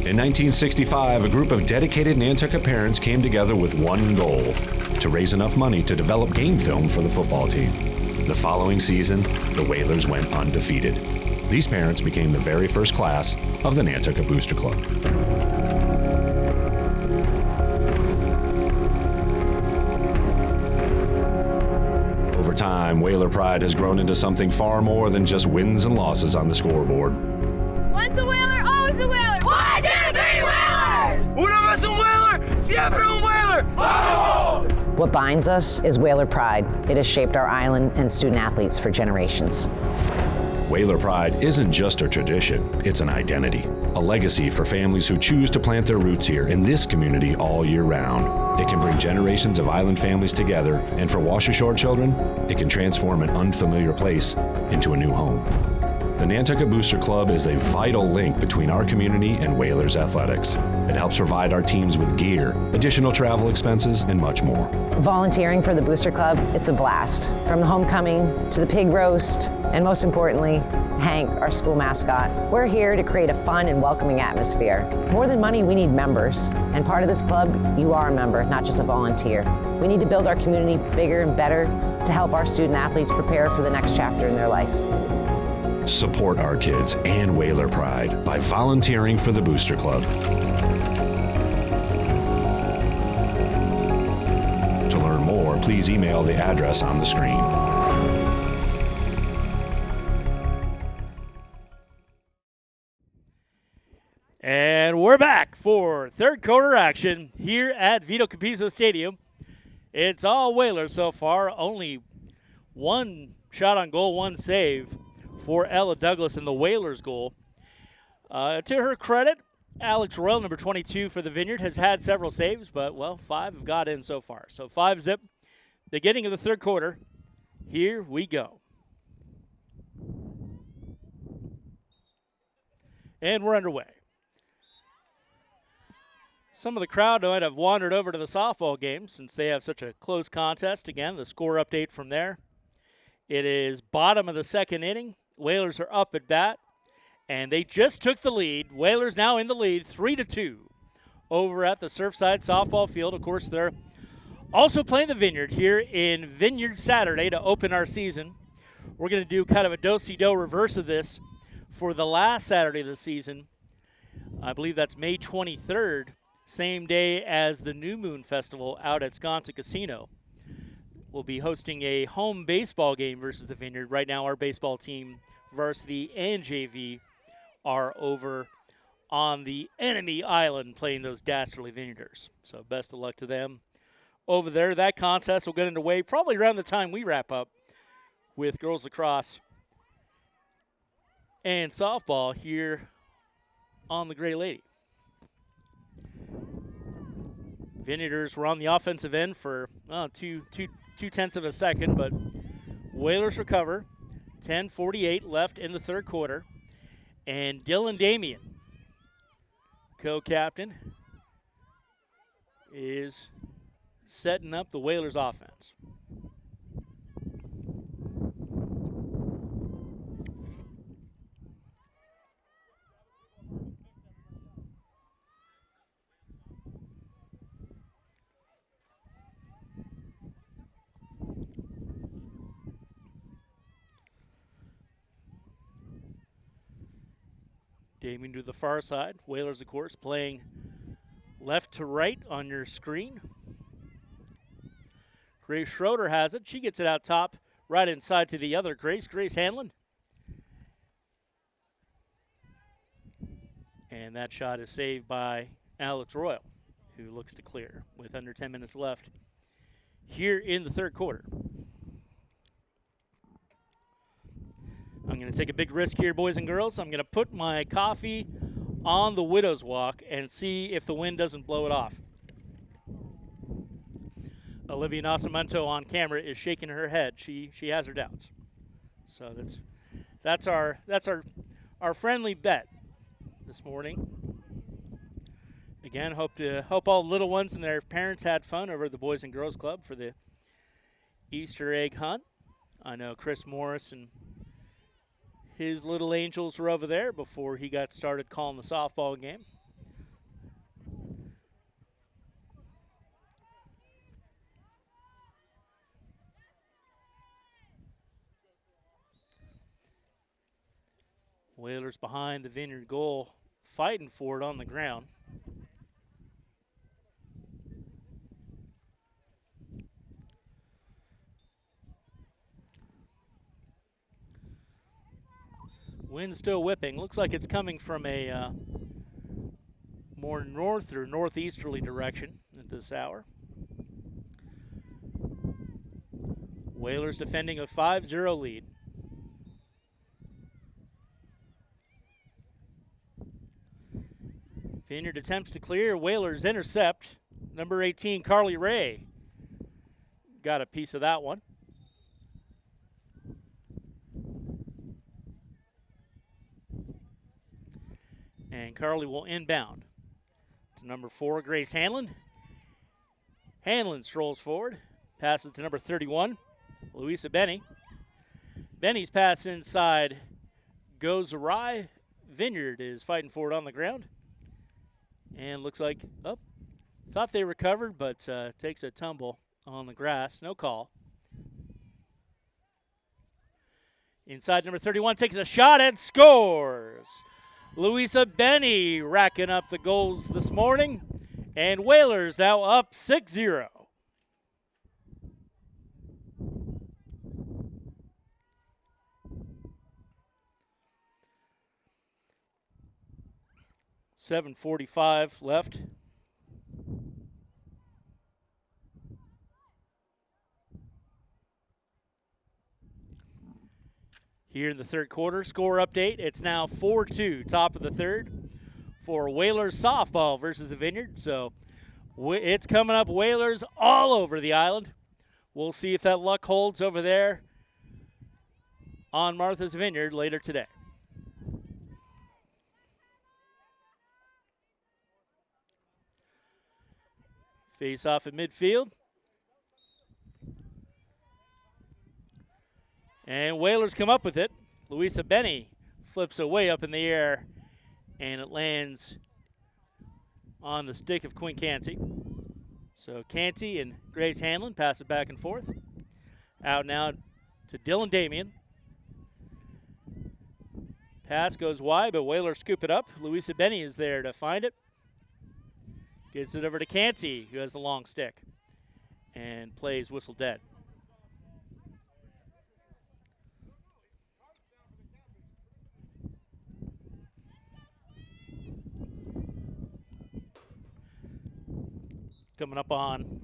In 1965, a group of dedicated Nantucket parents came together with one goal: to raise enough money to develop game film for the football team. The following season, the Whalers went undefeated. These parents became the very first class of the Nantucket Booster Club. Over time, Whaler pride has grown into something far more than just wins and losses on the scoreboard. Once a Whaler, always a Whaler. 1, 2, 3 Whalers! Una vez un Whaler, siempre un Whaler. ¡Vamos! What binds us is Whaler pride. It has shaped our island and student athletes for generations. Whaler pride isn't just a tradition, it's an identity, a legacy for families who choose to plant their roots here in this community all year round. It can bring generations of island families together, and for Wash Ashore children, it can transform an unfamiliar place into a new home. The Nantucket Booster Club is a vital link between our community and Whalers athletics. It helps provide our teams with gear, additional travel expenses, and much more. Volunteering for the Booster Club, it's a blast. From the homecoming to the pig roast, and most importantly, Hank, our school mascot. We're here to create a fun and welcoming atmosphere. More than money, we need members. And part of this club, you are a member, not just a volunteer. We need to build our community bigger and better to help our student athletes prepare for the next chapter in their life. Support our kids and Whaler pride by volunteering for the Booster Club. To learn more, please email the address on the screen. And we're back for third quarter action here at Vito Capizzo Stadium. It's all Whalers so far. Only one shot on goal, one save for Ella Douglas in the Whalers goal. To her credit, Alex Royal, number 22 for the Vineyard, has had several saves, but, well, 5 have got in so far. So 5-0. Beginning of the third quarter. Here we go. And we're underway. Some of the crowd might have wandered over to the softball game since they have such a close contest. Again, the score update from there. It is bottom of the second inning. Whalers are up at bat, and they just took the lead. Whalers now in the lead, 3-2 over at the Surfside softball field. Of course, they're also playing the Vineyard here in Vineyard Saturday to open our season. We're going to do kind of a do-si-do reverse of this for the last Saturday of the season. I believe that's May 23rd, same day as the New Moon Festival out at Sconset Casino. We'll be hosting a home baseball game versus the Vineyard. Right now, our baseball team, varsity and JV, are over on the enemy island playing those dastardly Vineyarders. So best of luck to them over there. That contest will get underway probably around the time we wrap up with girls lacrosse and softball here on the Gray Lady. Vineyarders were on the offensive end for two-tenths of a second, but Whalers recover. 10:48 left in the third quarter. And Dylan Damien, co-captain, is setting up the Whalers offense. Damien to the far side. Whalers, of course, playing left to right on your screen. Grace Schroeder has it. She gets it out top, right inside to the other Grace Hanlon. And that shot is saved by Alex Royal, who looks to clear with under 10 minutes left here in the third quarter. I'm going to take a big risk here, boys and girls. I'm going to put my coffee on the Widow's Walk and see if the wind doesn't blow it off. Olivia Nascimento on camera is shaking her head. She has her doubts. So that's our friendly bet this morning. Again, hope all the little ones and their parents had fun over at the Boys and Girls Club for the Easter egg hunt. I know Chris Morris and his little angels were over there before he got started calling the softball game. Whalers behind the Vineyard goal, fighting for it on the ground. Wind still whipping. Looks like it's coming from a more north or northeasterly direction at this hour. Whalers defending a 5-0 lead. Vineyard attempts to clear. Whalers intercept. Number 18, Carly Ray, got a piece of that one. And Carly will inbound to number 4, Grace Hanlon. Hanlon strolls forward, passes to number 31, Louisa Benny. Benny's pass inside goes awry. Vineyard is fighting for it on the ground. And looks like, thought they recovered, but takes a tumble on the grass. No call. Inside number 31 takes a shot and scores. Louisa Benny racking up the goals this morning. And Whalers now up 6-0. .7:45 left. here in the third quarter. Score update, it's now 4-2, top of the third for Whalers softball versus the Vineyard. So it's coming up Whalers all over the island. We'll see if that luck holds over there on Martha's Vineyard later today. Face off at midfield. And Whalers come up with it. Louisa Benny flips away up in the air, and it lands on the stick of Quinn Canty. So Canty and Grace Hanlon pass it back and forth. Out now to Dylan Damien. Pass goes wide, but Whalers scoop it up. Louisa Benny is there to find it. Gets it over to Canty, who has the long stick, and plays whistle dead. Coming up on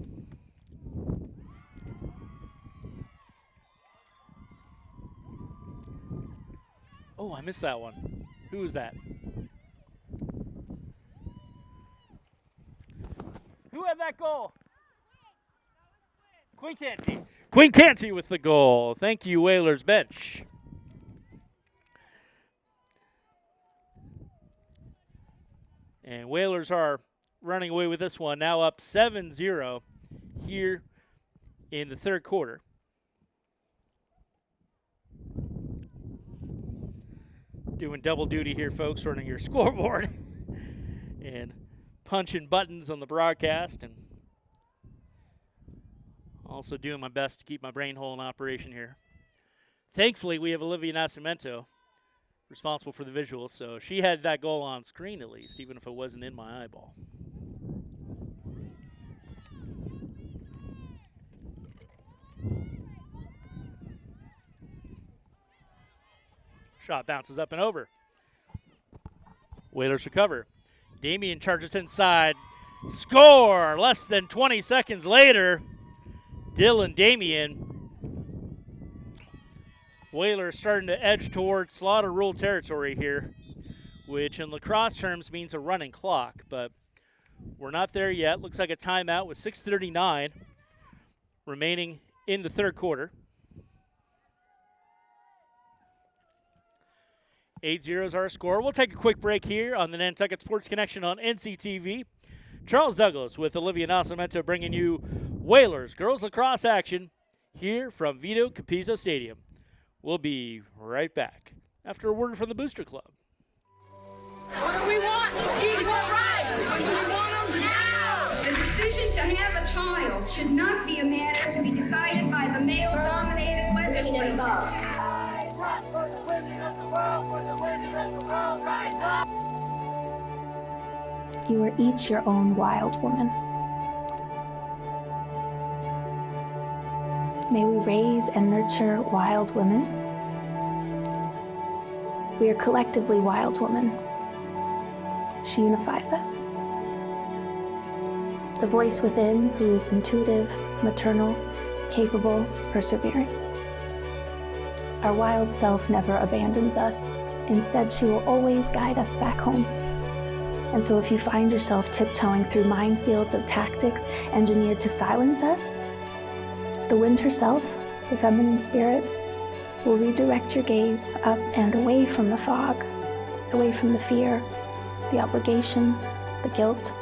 oh, I missed that one. Who was that? Who had that goal? Quinn Canty. Quinn Canty with the goal. Thank you, Whalers bench. And Whalers are running away with this one, now up 7-0 here in the third quarter. Doing double duty here, folks, running your scoreboard and punching buttons on the broadcast, and also doing my best to keep my brain hole in operation here. Thankfully, we have Olivia Nascimento responsible for the visuals, so she had that goal on screen at least, even if it wasn't in my eyeball. Shot bounces up and over. Whalers recover. Damien charges inside. Score! Less than 20 seconds later, Dylan Damien. Whalers starting to edge towards slaughter rule territory here, which in lacrosse terms means a running clock, but we're not there yet. Looks like a timeout with 6:39 remaining in the third quarter. 8-0 is our score. We'll take a quick break here on the Nantucket Sports Connection on NCTV. Charles Douglas with Olivia Nascimento bringing you Whalers Girls Lacrosse action here from Vito Capizzo Stadium. We'll be right back after a word from the Booster Club. What do we want? Equal rights. We want them now. The decision to have a child should not be a matter to be decided by the male-dominated legislature. For the women of the world, for the women of the world, rise up. You are each your own wild woman. May we raise and nurture wild women. We are collectively wild women. She unifies us. The voice within who is intuitive, maternal, capable, persevering. Our wild self never abandons us. Instead, she will always guide us back home. And so if you find yourself tiptoeing through minefields of tactics engineered to silence us, the wind herself, the feminine spirit, will redirect your gaze up and away from the fog, away from the fear, the obligation, the guilt.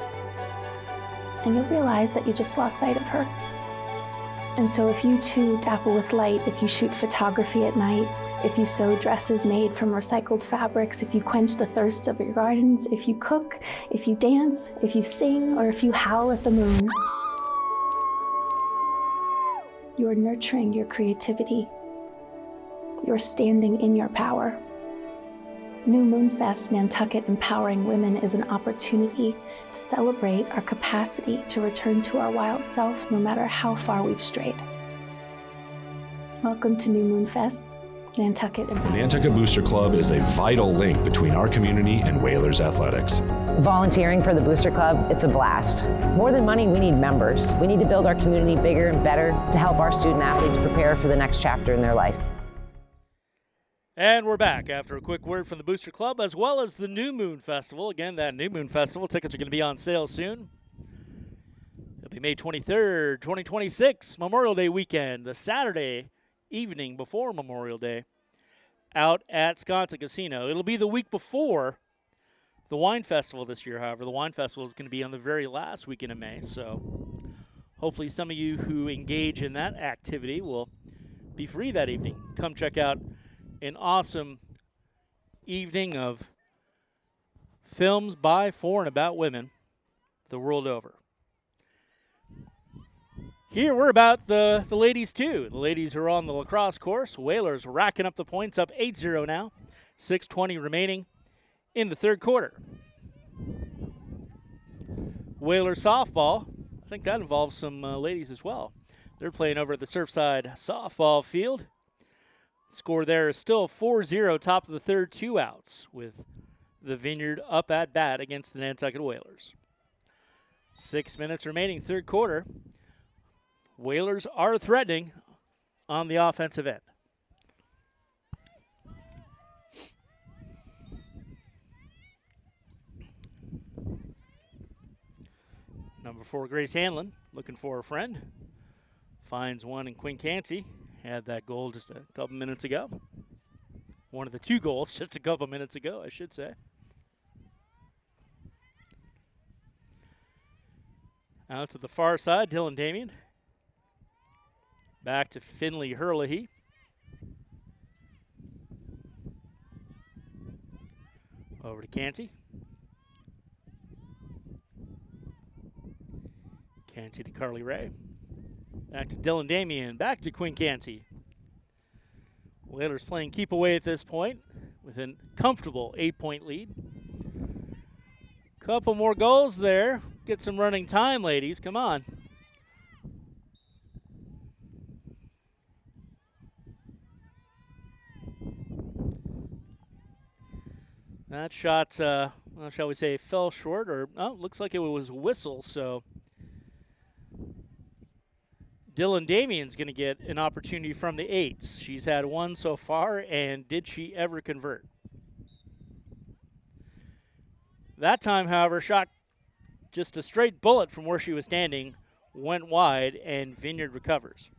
And you'll realize that you just lost sight of her. And so if you too dapple with light, if you shoot photography at night, if you sew dresses made from recycled fabrics, if you quench the thirst of your gardens, if you cook, if you dance, if you sing, or if you howl at the moon, you are nurturing your creativity. You are standing in your power. New Moonfest Nantucket Empowering Women is an opportunity to celebrate our capacity to return to our wild self no matter how far we've strayed. Welcome to New Moonfest, Nantucket Empowering. The Nantucket Booster Club is a vital link between our community and Whalers athletics. Volunteering for the Booster Club, it's a blast. More than money, we need members. We need to build our community bigger and better to help our student athletes prepare for the next chapter in their life. And we're back after a quick word from the Booster Club as well as the New Moon Festival. Again, that New Moon Festival tickets are going to be on sale soon. It'll be May 23rd, 2026, Memorial Day weekend, the Saturday evening before Memorial Day out at Sconset Casino. It'll be the week before the Wine Festival this year, however. The Wine Festival is going to be on the very last weekend of May, so hopefully some of you who engage in that activity will be free that evening. Come check out an awesome evening of films by, for, and about women the world over. Here we're about the ladies too. The ladies are on the lacrosse course. Whalers racking up the points, up 8-0 now. 6:20 remaining in the third quarter. Whaler softball, I think that involves some ladies as well. They're playing over at the Surfside softball field. Score there is still 4-0, top of the third, 2 outs, with the Vineyard up at bat against the Nantucket Whalers. 6 minutes remaining, third quarter. Whalers are threatening on the offensive end. Number 4, Grace Hanlon, looking for a friend. Finds one in Quinn Canty. Had that goal just a couple minutes ago. One of the 2 goals just a couple minutes ago, I should say. Out to the far side, Dylan Damien. Back to Finley Herlihy. Over to Canty. Canty to Carly Ray. Back to Dylan Damien. Back to Quinn Canty. Whalers playing keep away at this point with a comfortable 8-point lead. Couple more goals there. Get some running time, ladies. Come on. That shot, well, shall we say, fell short, or looks like it was a whistle, so Dylan Damien's going to get an opportunity from the 8s. She's had 1 so far, and did she ever convert? That time, however, shot just a straight bullet from where she was standing, went wide, and Vineyard recovers.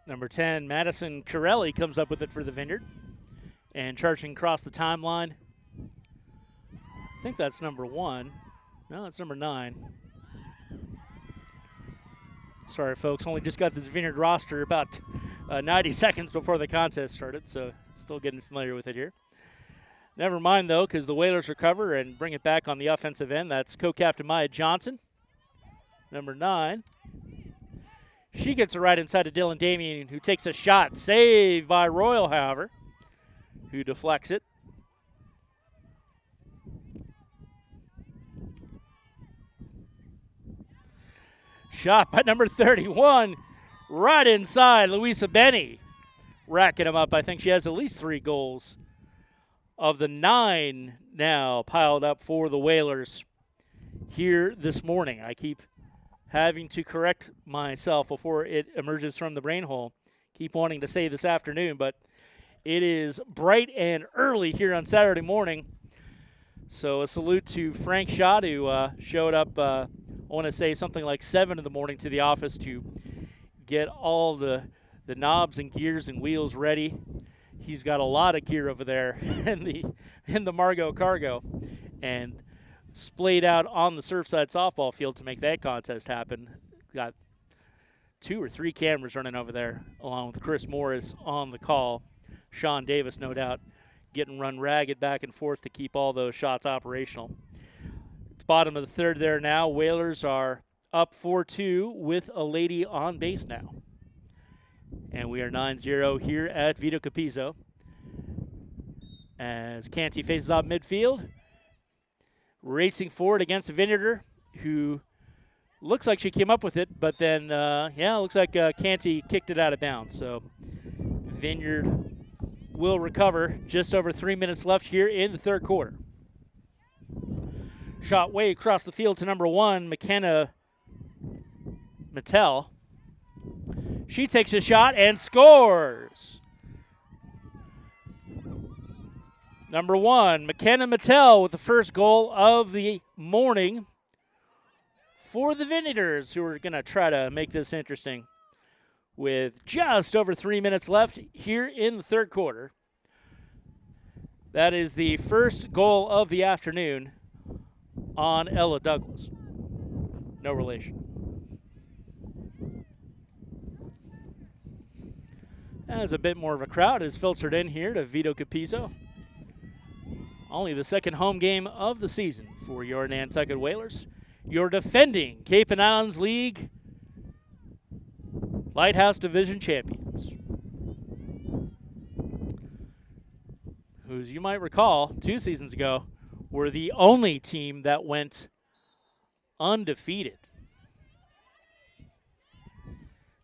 Number 10, Madison Corelli comes up with it for the Vineyard. And charging across the timeline, I think that's number 1. No, it's number 9. Sorry, folks, only just got this Vineyard roster about 90 seconds before the contest started, so still getting familiar with it here. Never mind, though, because the Whalers recover and bring it back on the offensive end. That's co-captain Maya Johnson, number 9. She gets it right inside of Dylan Damien, who takes a shot. Saved by Royal, however, who deflects it. Shot by number 31, right inside Louisa Benny. Racking him up. I think she has at least 3 goals of the 9 now piled up for the Whalers here this morning. I keep having to correct myself before it emerges from the brain hole. Keep wanting to say this afternoon, but it is bright and early here on Saturday morning. So a salute to Frank Schott, who showed up, I want to say something like 7 in the morning to the office to get all the knobs and gears and wheels ready. He's got a lot of gear over there in the Margot Cargo, and splayed out on the Surfside softball field to make that contest happen. Got 2 or 3 cameras running over there, along with Chris Morris on the call. Sean Davis, no doubt, getting run ragged back and forth to keep all those shots operational. It's bottom of the third there now. Whalers are up 4-2 with a lady on base now. And we are 9-0 here at Vito Capizzo. As Canty faces off midfield. Racing forward against the Vineyarder, who looks like she came up with it, but then, looks like Canty kicked it out of bounds. So Vineyard will recover. Just over 3 minutes left here in the third quarter. Shot way across the field to number 1, McKenna Mattel. She takes a shot and scores. Number 1, McKenna Mattel with the first goal of the morning for the Vineyarders, who are going to try to make this interesting with just over 3 minutes left here in the third quarter. That is the first goal of the afternoon on Ella Douglas. No relation. As a bit more of a crowd is filtered in here to Vito Capizzo. Only the second home game of the season for your Nantucket Whalers. Your defending Cape and Islands League Lighthouse Division champions. Who, as you might recall, 2 seasons ago, were the only team that went undefeated.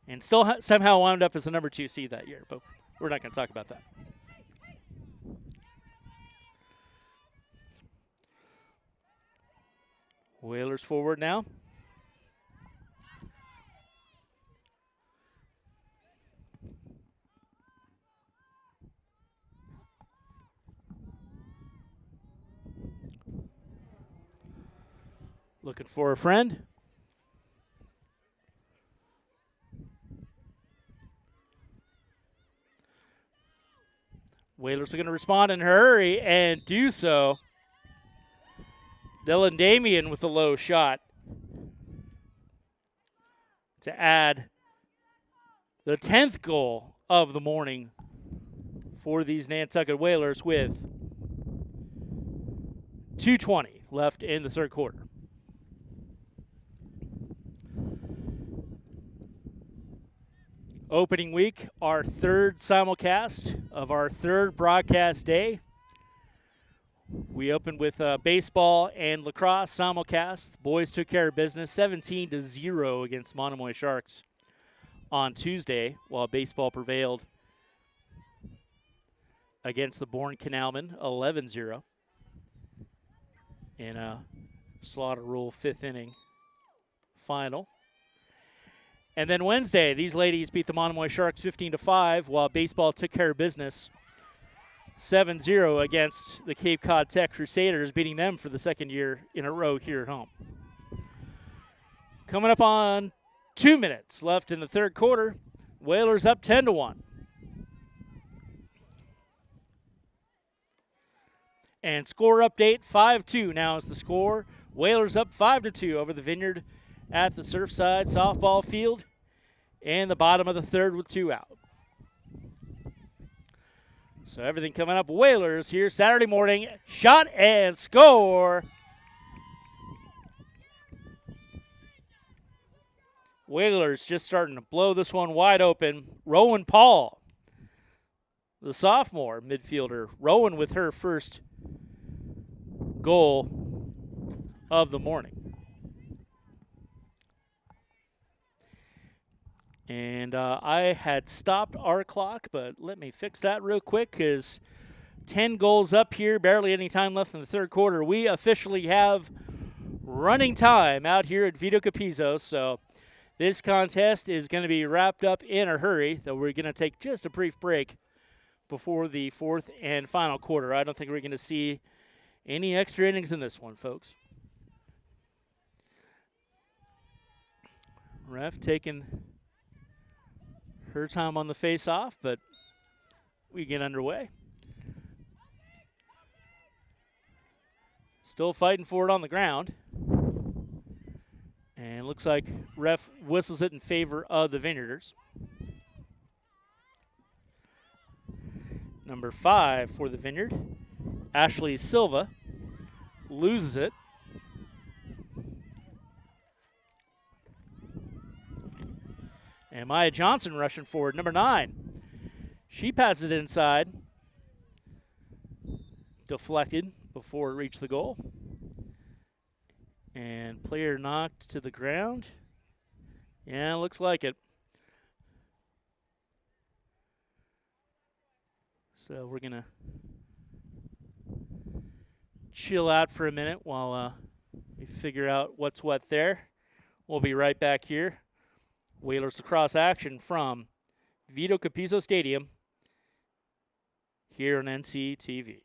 And still somehow wound up as the number 2 seed that year, but we're not going to talk about that. Whalers forward now. Looking for a friend. Whalers are going to respond in a hurry and do so. Dylan Damian with a low shot to add the 10th goal of the morning for these Nantucket Whalers with 2:20 left in the third quarter. Opening week, our third simulcast of our third broadcast day. We opened with baseball and lacrosse simulcast. The boys took care of business 17-0 against Monomoy Sharks on Tuesday, while baseball prevailed against the Bourne Canalmen 11-0 in a Slaughter Rule 5th inning final. And then Wednesday, these ladies beat the Monomoy Sharks 15-5, while baseball took care of business 7-0 against the Cape Cod Tech Crusaders, beating them for the second year in a row here at home. Coming up on 2 minutes left in the third quarter, Whalers up 10-1. And score update, 5-2 now is the score. Whalers up 5-2 over the Vineyard at the Surfside softball field in the bottom of the third with 2 out. So everything coming up. Whalers here Saturday morning. Shot and score. Whalers just starting to blow this one wide open. Rowan Paul, the sophomore midfielder. Rowan with her first goal of the morning. And I had stopped our clock, but let me fix that real quick because 10 goals up here, barely any time left in the third quarter. We officially have running time out here at Vito Capizzo, so this contest is going to be wrapped up in a hurry, though we're going to take just a brief break before the fourth and final quarter. I don't think we're going to see any extra innings in this one, folks. Ref taking her time on the face-off, but we get underway. Still fighting for it on the ground. And looks like ref whistles it in favor of the Vineyarders. Number 5 for the Vineyard, Ashley Silva, loses it. And Maya Johnson rushing forward, number 9. She passes it inside. Deflected before it reached the goal. And player knocked to the ground. Yeah, looks like it. So we're going to chill out for a minute while figure out what's what there. We'll be right back here. Whalers lacrosse action from Vito Capizzo Stadium here on NCTV.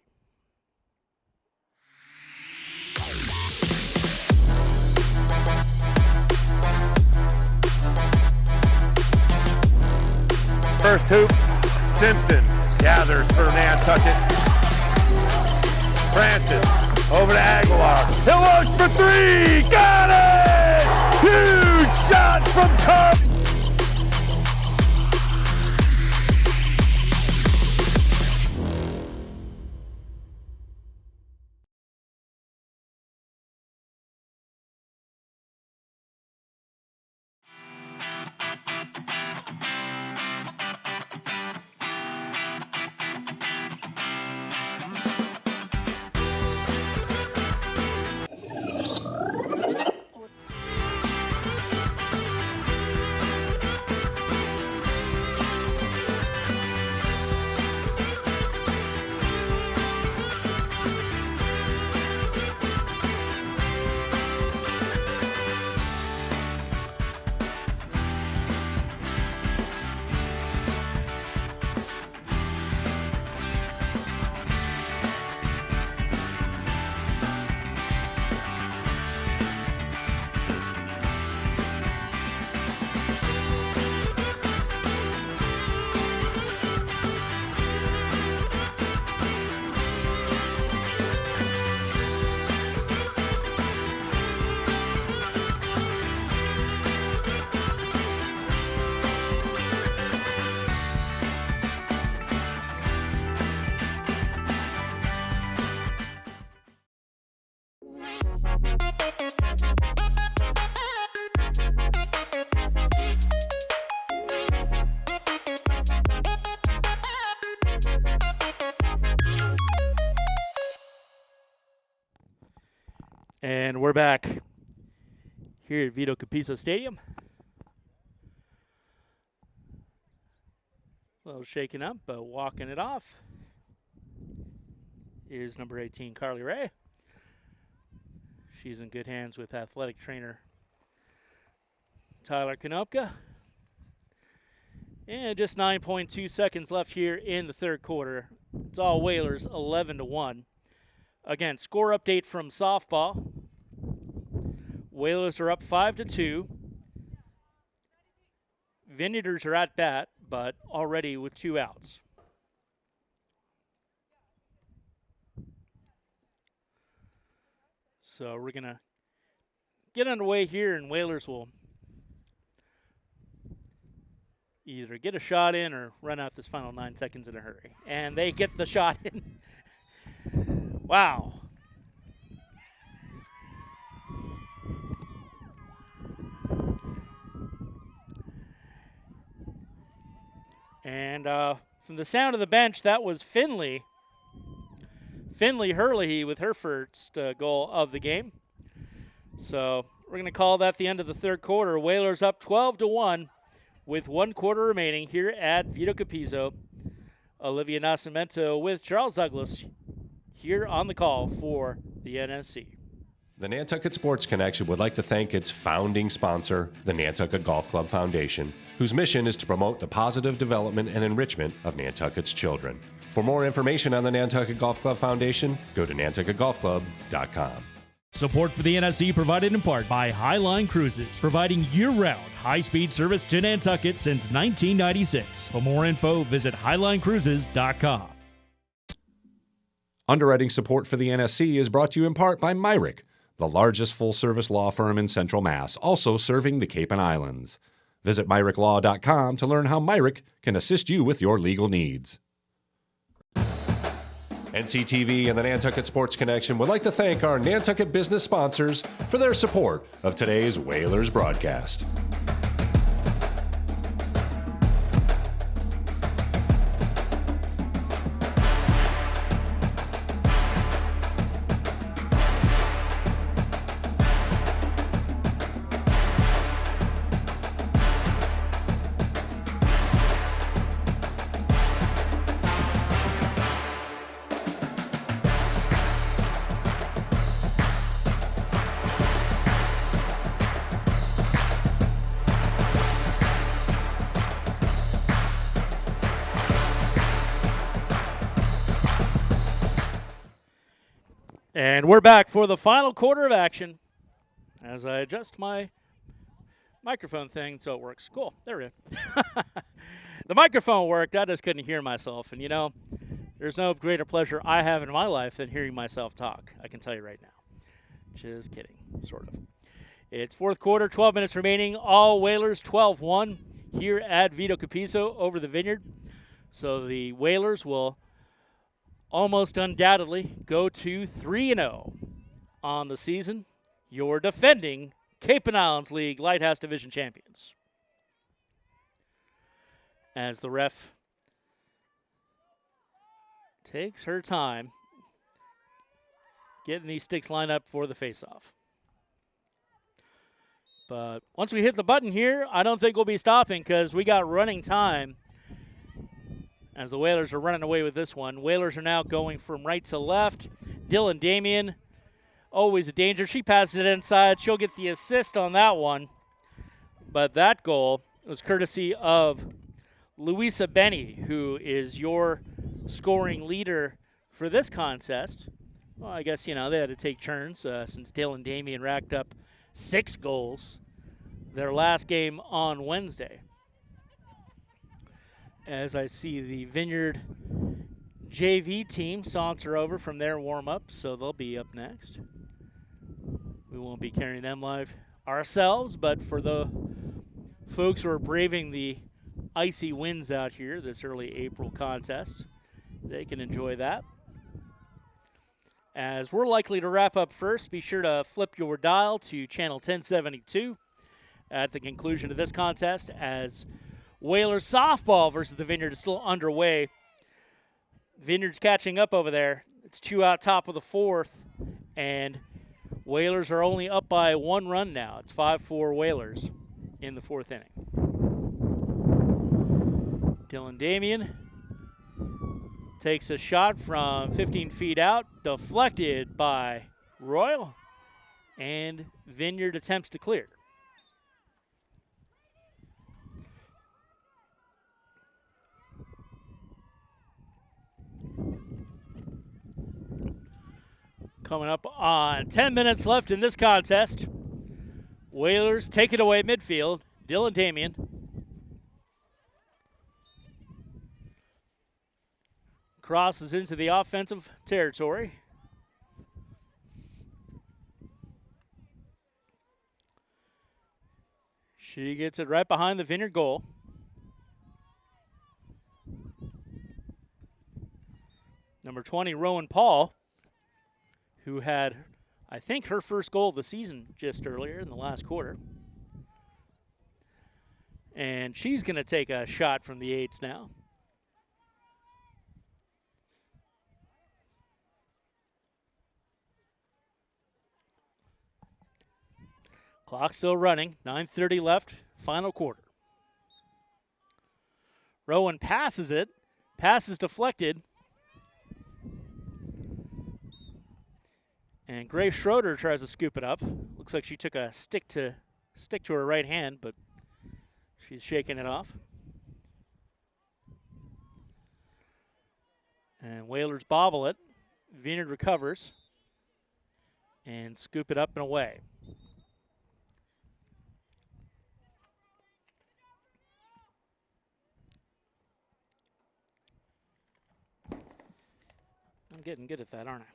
First hoop, Simpson gathers for Nantucket. Francis over to Aguilar. He'll look for three. Got it! Huge shot from Cup. And we're back here at Vito Capizzo Stadium. A little shaken up, but walking it off is number 18, Carly Ray. She's in good hands with athletic trainer Tyler Konopka. And just 9.2 seconds left here in the third quarter. It's all Whalers, 11-1. Again, score update from softball. Whalers are up 5-2. Vineyarders are at bat, but already with 2 outs. So we're going to get underway here, and Whalers will either get a shot in or run out this final 9 seconds in a hurry. And they get the shot in. Wow. And from the sound of the bench, that was Finley Hurley with her first goal of the game. So we're going to call that the end of the third quarter. Whalers up 12-1 with 1 quarter remaining here at Vito Capizzo. Olivia Nascimento with Charles Douglas here on the call for the NSC. The Nantucket Sports Connection would like to thank its founding sponsor, the Nantucket Golf Club Foundation, whose mission is to promote the positive development and enrichment of Nantucket's children. For more information on the Nantucket Golf Club Foundation, go to nantucketgolfclub.com. Support for the NSC provided in part by Highline Cruises, providing year-round high-speed service to Nantucket since 1996. For more info, visit highlinecruises.com. Underwriting support for the NSC is brought to you in part by MIAA, the largest full-service law firm in Central Mass, also serving the Cape and Islands. Visit MIAALaw.com to learn how MIAA can assist you with your legal needs. NCTV and the Nantucket Sports Connection would like to thank our Nantucket business sponsors for their support of today's Whalers broadcast. And we're back for the final quarter of action as I adjust my microphone thing so it works. Cool. There we go. The microphone worked. I just couldn't hear myself. And, you know, there's no greater pleasure I have in my life than hearing myself talk. I can tell you right now. Just kidding, sort of. It's fourth quarter, 12 minutes remaining. All Whalers 12-1 here at Vito Capiso over the Vineyard. So the Whalers will almost undoubtedly go to 3-0 on the season. Your defending Cape and Islands League Lighthouse Division champions. As the ref takes her time getting these sticks lined up for the faceoff. But once we hit the button here, I don't think we'll be stopping because we got running time as the Whalers are running away with this one. Whalers are now going from right to left. Dylan Damien, always a danger. She passes it inside. She'll get the assist on that one. But that goal was courtesy of Luisa Benny, who is your scoring leader for this contest. Well, I guess, you know, they had to take turns since Dylan Damien racked up 6 goals their last game on Wednesday. As I see the Vineyard JV team saunter over from their warm-up, so they'll be up next. We won't be carrying them live ourselves, but for the folks who are braving the icy winds out here this early April contest, they can enjoy that. As we're likely to wrap up first, be sure to flip your dial to channel 1072 at the conclusion of this contest as Whalers softball versus the Vineyard is still underway. Vineyard's catching up over there. It's 2 out top of the fourth, and Whalers are only up by 1 run now. It's 5-4 Whalers in the 4th inning. Dylan Damien takes a shot from 15 feet out, deflected by Royal, and Vineyard attempts to clear. Coming up on 10 minutes left in this contest. Whalers take it away midfield. Dylan Damien. Crosses into the offensive territory. She gets it right behind the Vineyard goal. Number 20, Rowan Paul, who had, I think, her first goal of the season just earlier in the last quarter. And she's going to take a shot from the 8s now. Clock still running, 9:30 left, final quarter. Rowan passes it, pass is deflected. And Grace Schroeder tries to scoop it up. Looks like she took a stick to her right hand, but she's shaking it off. And Whalers bobble it. Vineyard recovers and scoop it up and away. I'm getting good at that, aren't I?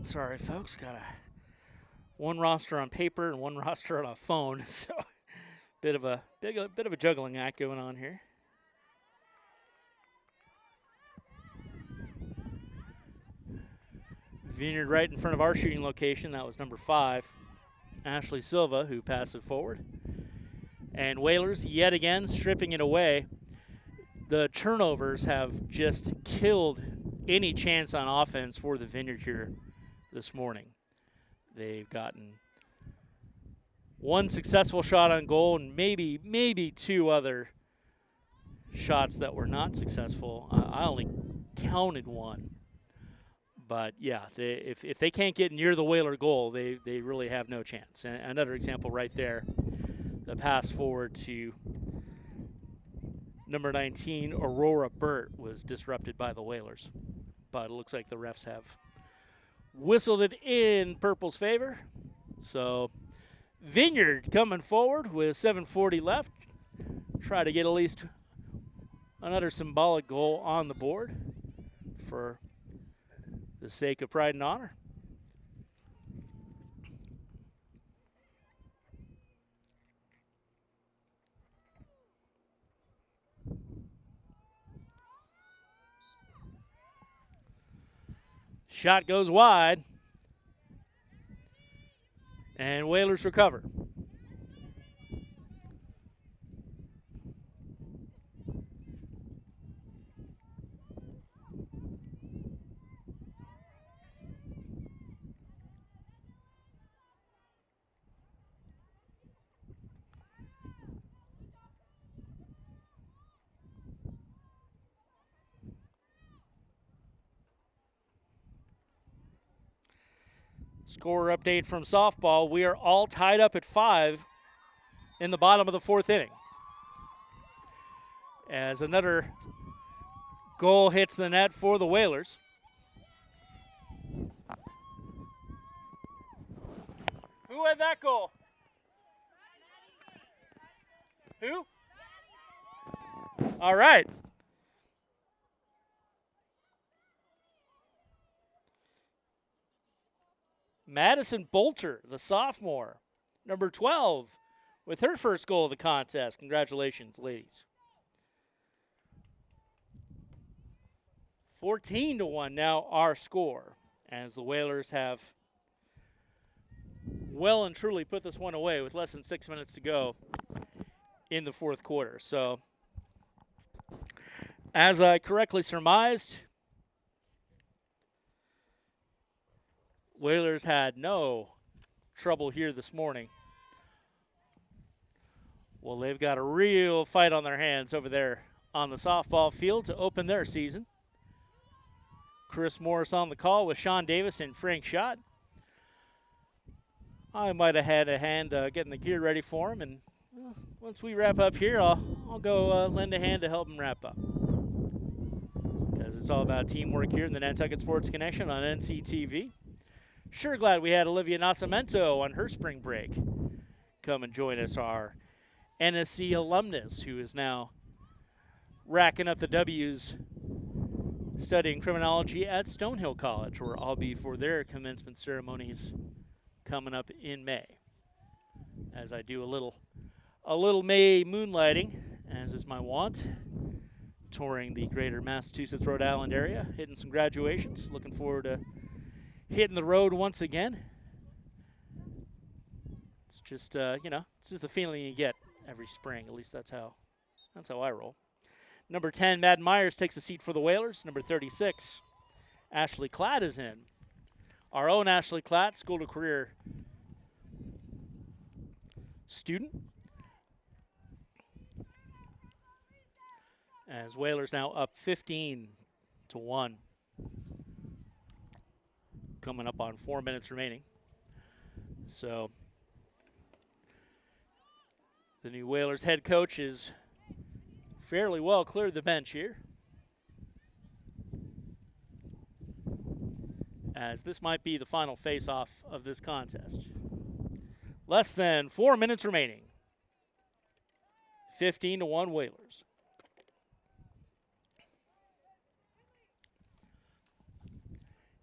Sorry, folks. Got one roster on paper and one roster on a phone, so bit of a juggling act going on here. Vineyard right in front of our shooting location. That was number 5, Ashley Silva, who passed it forward. And Whalers yet again stripping it away. The turnovers have just killed any chance on offense for the Vineyard here this morning. They've gotten one successful shot on goal and maybe 2 other shots that were not successful. I only counted 1. But, yeah, if they can't get near the Whaler goal, they really have no chance. And another example right there, the pass forward to Number 19, Aurora Burt, was disrupted by the Whalers. But it looks like the refs have whistled it in Purple's favor. So Vineyard coming forward with 7:40 left. Try to get at least another symbolic goal on the board for the sake of pride and honor. Shot goes wide, and Whalers recover. Score update from softball. We are all tied up at 5 in the bottom of the 4th inning. As another goal hits the net for the Whalers. Who had that goal? Who? All right. Madison Bolter, the sophomore, number 12, with her first goal of the contest. Congratulations, ladies. 14-1 now our score, as the Whalers have well and truly put this one away with less than 6 minutes to go in the 4th quarter. So, as I correctly surmised, Whalers had no trouble here this morning. Well, they've got a real fight on their hands over there on the softball field to open their season. Chris Morris on the call with Sean Davis and Frank Schott. I might have had a hand getting the gear ready for him, and once we wrap up here, I'll go lend a hand to help him wrap up. Because it's all about teamwork here in the Nantucket Sports Connection on NCTV. Sure glad we had Olivia Nascimento on her spring break come and join us, our NSC alumnus who is now racking up the W's studying criminology at Stonehill College, where I'll be for their commencement ceremonies coming up in May. As I do a little May moonlighting, as is my wont, touring the greater Massachusetts, Rhode Island area, hitting some graduations. Looking forward to hitting the road once again. It's just, it's just the feeling you get every spring. At least that's how I roll. Number 10, Madden Myers takes a seat for the Whalers. Number 36, Ashley Klatt is in. Our own Ashley Klatt, school to career student. As Whalers now up 15-1. Coming up on 4 minutes remaining. So the new Whalers head coach is fairly well cleared the bench here, as this might be the final face-off of this contest. Less than 4 minutes remaining. 15-1 Whalers.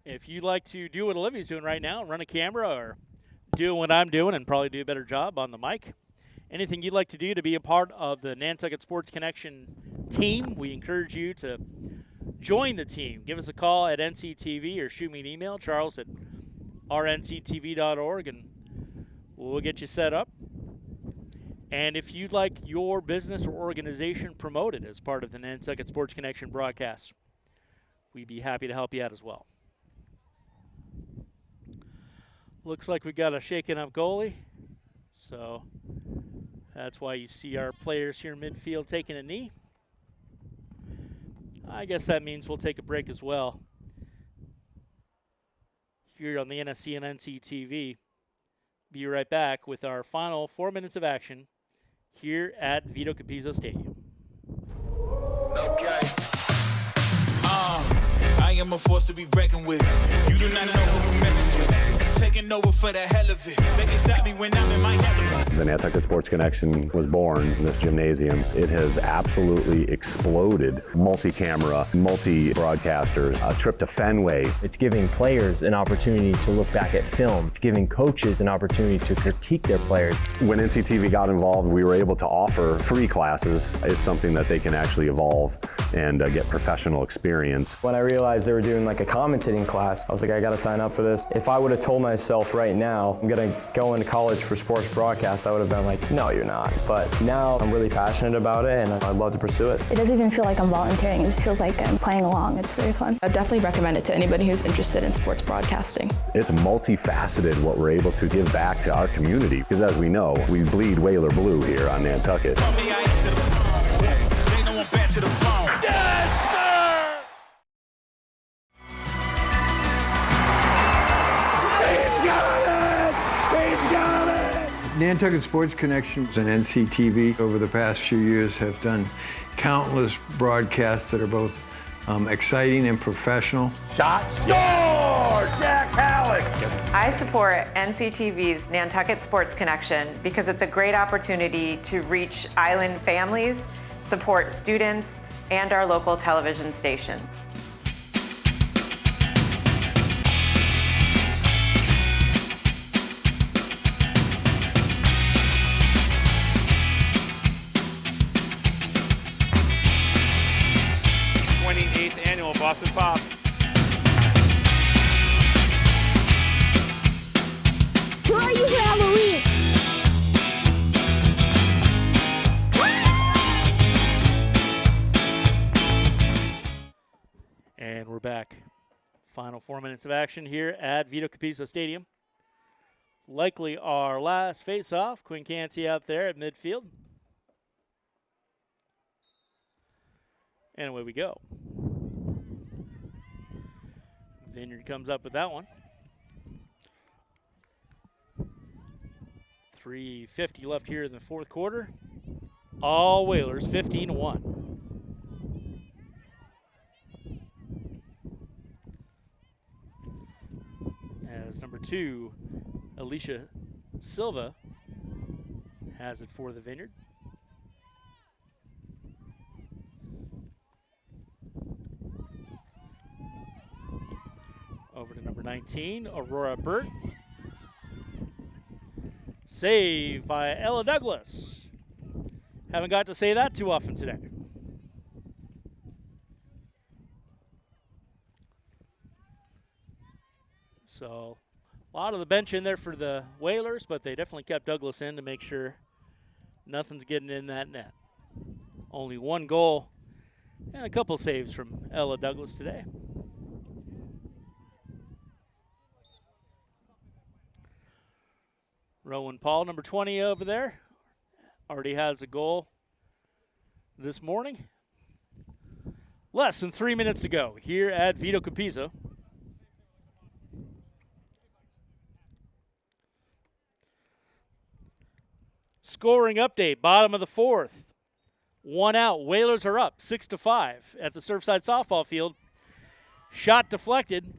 If you'd like to do what Olivia's doing right now, run a camera, or do what I'm doing and probably do a better job on the mic, anything you'd like to do to be a part of the Nantucket Sports Connection team, we encourage you to join the team. Give us a call at NCTV or shoot me an email, charles@rnctv.org, and we'll get you set up. And if you'd like your business or organization promoted as part of the Nantucket Sports Connection broadcast, we'd be happy to help you out as well. Looks like we got a shaken up goalie, so that's why you see our players here midfield taking a knee. I guess that means we'll take a break as well. Here on the NSC and NCTV. Be right back with our final 4 minutes of action here at Vito Capizzo Stadium. a force to be reckoned with. You do not know who you messing with. Taking over for the hell of it. They can stop me when I'm in my element. The Nantucket Sports Connection was born in this gymnasium. It has absolutely exploded. Multi-camera, multi-broadcasters, a trip to Fenway. It's giving players an opportunity to look back at film. It's giving coaches an opportunity to critique their players. When NCTV got involved, we were able to offer free classes. It's something that they can actually evolve and get professional experience. When I realized they were doing like a commentating class, I was like, I gotta sign up for this. If I would have told myself right now, I'm gonna go into college for sports broadcast, I would have been like, no, you're not. But now I'm really passionate about it and I'd love to pursue it. It doesn't even feel like I'm volunteering. It just feels like I'm playing along. It's very fun. I definitely recommend it to anybody who's interested in sports broadcasting. It's multifaceted what we're able to give back to our community, because as we know, we bleed Whaler blue here on Nantucket. Nantucket Sports Connection and NCTV over the past few years have done countless broadcasts that are both exciting and professional. Shot, score! Jack Halleck! I support NCTV's Nantucket Sports Connection because it's a great opportunity to reach island families, support students, and our local television station. Boston Pops. Who are you, Halloween? And we're back. Final 4 minutes of action here at Vito Capizzo Stadium. Likely our last face-off. Quinn Canty out there at midfield. And away we go. Vineyard comes up with that one. 3:50 left here in the fourth quarter. All Whalers, 15-1. As number 2, Alicia Silva has it for the Vineyard. Over to number 19, Aurora Burt. Save by Ella Douglas. Haven't got to say that too often today. So a lot of the bench in there for the Whalers, but they definitely kept Douglas in to make sure nothing's getting in that net. Only one goal and a couple saves from Ella Douglas today. Rowan Paul, number 20 over there, already has a goal this morning. Less than 3 minutes to go here at Vito Capizzo. Scoring update, bottom of the fourth. 1 out. Whalers are up 6-5 at the Surfside softball field. Shot deflected,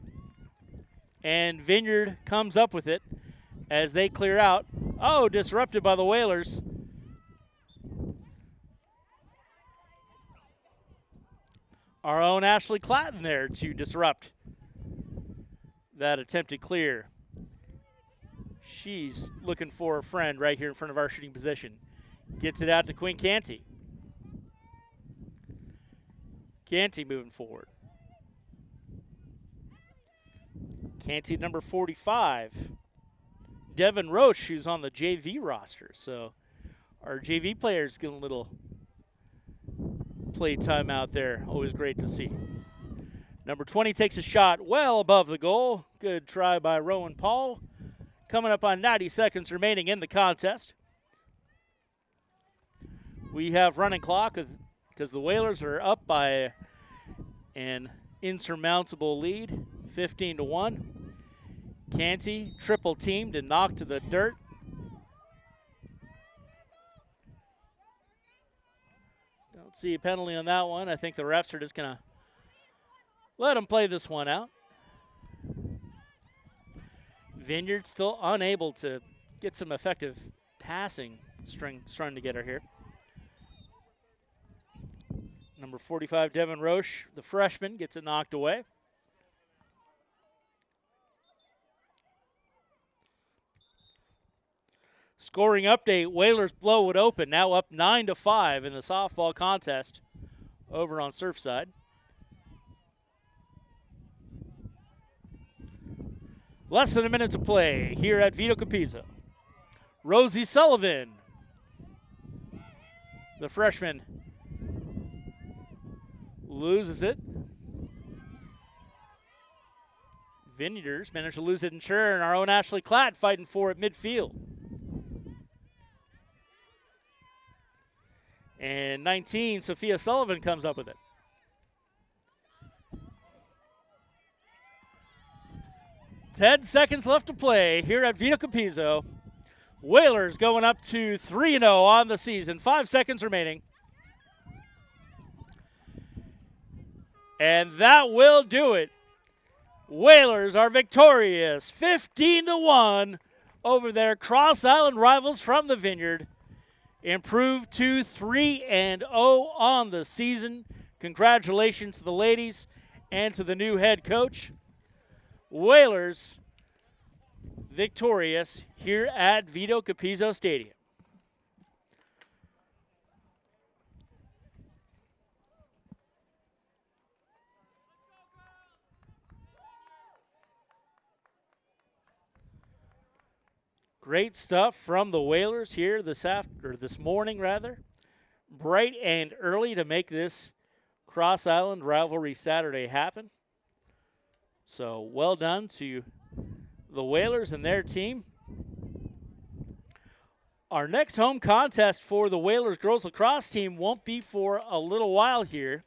and Vineyard comes up with it as they clear out. Oh, disrupted by the Whalers. Our own Ashley Clatton there to disrupt that attempted clear. She's looking for a friend right here in front of our shooting position. Gets it out to Quinn Canty. Canty moving forward. Canty number 45. Devin Roche, who's on the JV roster. So our JV players getting a little play time out there. Always great to see. Number 20 takes a shot well above the goal. Good try by Rowan Paul. Coming up on 90 seconds remaining in the contest. We have running clock because the Whalers are up by an insurmountable lead, 15-1. Canty triple teamed and knocked to the dirt. Don't see a penalty on that one. I think the refs are just going to Let them play this one out. Vineyard still unable to get some effective passing strung together here. Number 45, Devin Roche, the freshman, gets it knocked away. Scoring update, Whalers blow it open, now up 9-5 in the softball contest over on Surfside. Less than a minute to play here at Vito Capizzo. Rosie Sullivan, the freshman, loses it. Vineyarders managed to lose it in turn. Our own Ashley Klatt fighting for it midfield. And 19, Sophia Sullivan comes up with it. Ten seconds left to play here at Vito Capizzo. Whalers going up to 3-0 on the season. 5 seconds remaining. And that will do it. Whalers are victorious 15-1 over their Cross Island rivals from the Vineyard. Improved to 3-0 on the season. Congratulations to the ladies and to the new head coach. Whalers victorious here at Vito Capizzo Stadium. Great stuff from the Whalers here this morning, bright and early to make this Cross Island Rivalry Saturday happen. So well done to the Whalers and their team. Our next home contest for the Whalers Girls Lacrosse team won't be for a little while here.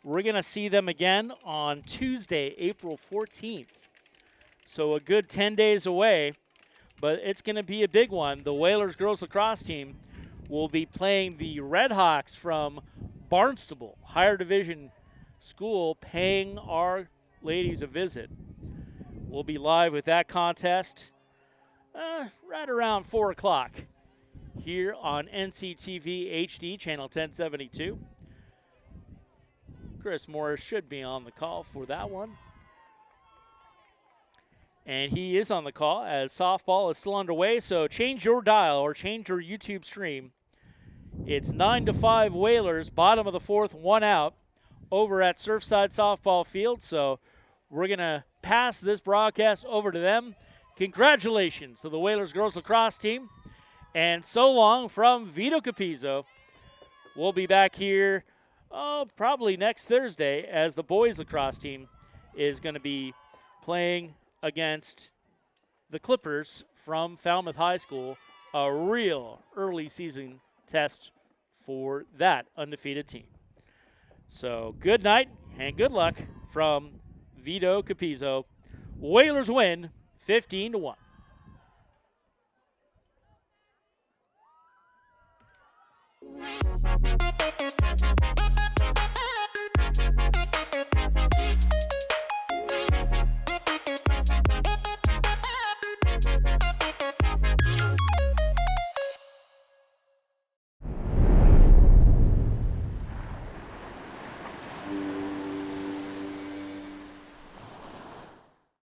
We're going to see them again on Tuesday, April 14th. So a good 10 days away. But it's going to be a big one. The Whalers Girls Lacrosse team will be playing the Redhawks from Barnstable, higher division school, paying our ladies a visit. We'll be live with that contest right around 4 o'clock here on NCTV HD, channel 1072. Chris Morris should be on the call for that one. And he is on the call as softball is still underway, so change your dial or change your YouTube stream. It's 9-5 Whalers, bottom of the fourth, 1 out over at Surfside Softball Field. So we're going to pass this broadcast over to them. Congratulations to the Whalers Girls Lacrosse team. And so long from Vito Capizzo. We'll be back here probably next Thursday as the boys lacrosse team is going to be playing against the Clippers from Falmouth High School, a real early season test for that undefeated team. So good night and good luck from Vito Capizzo. Whalers win 15-1.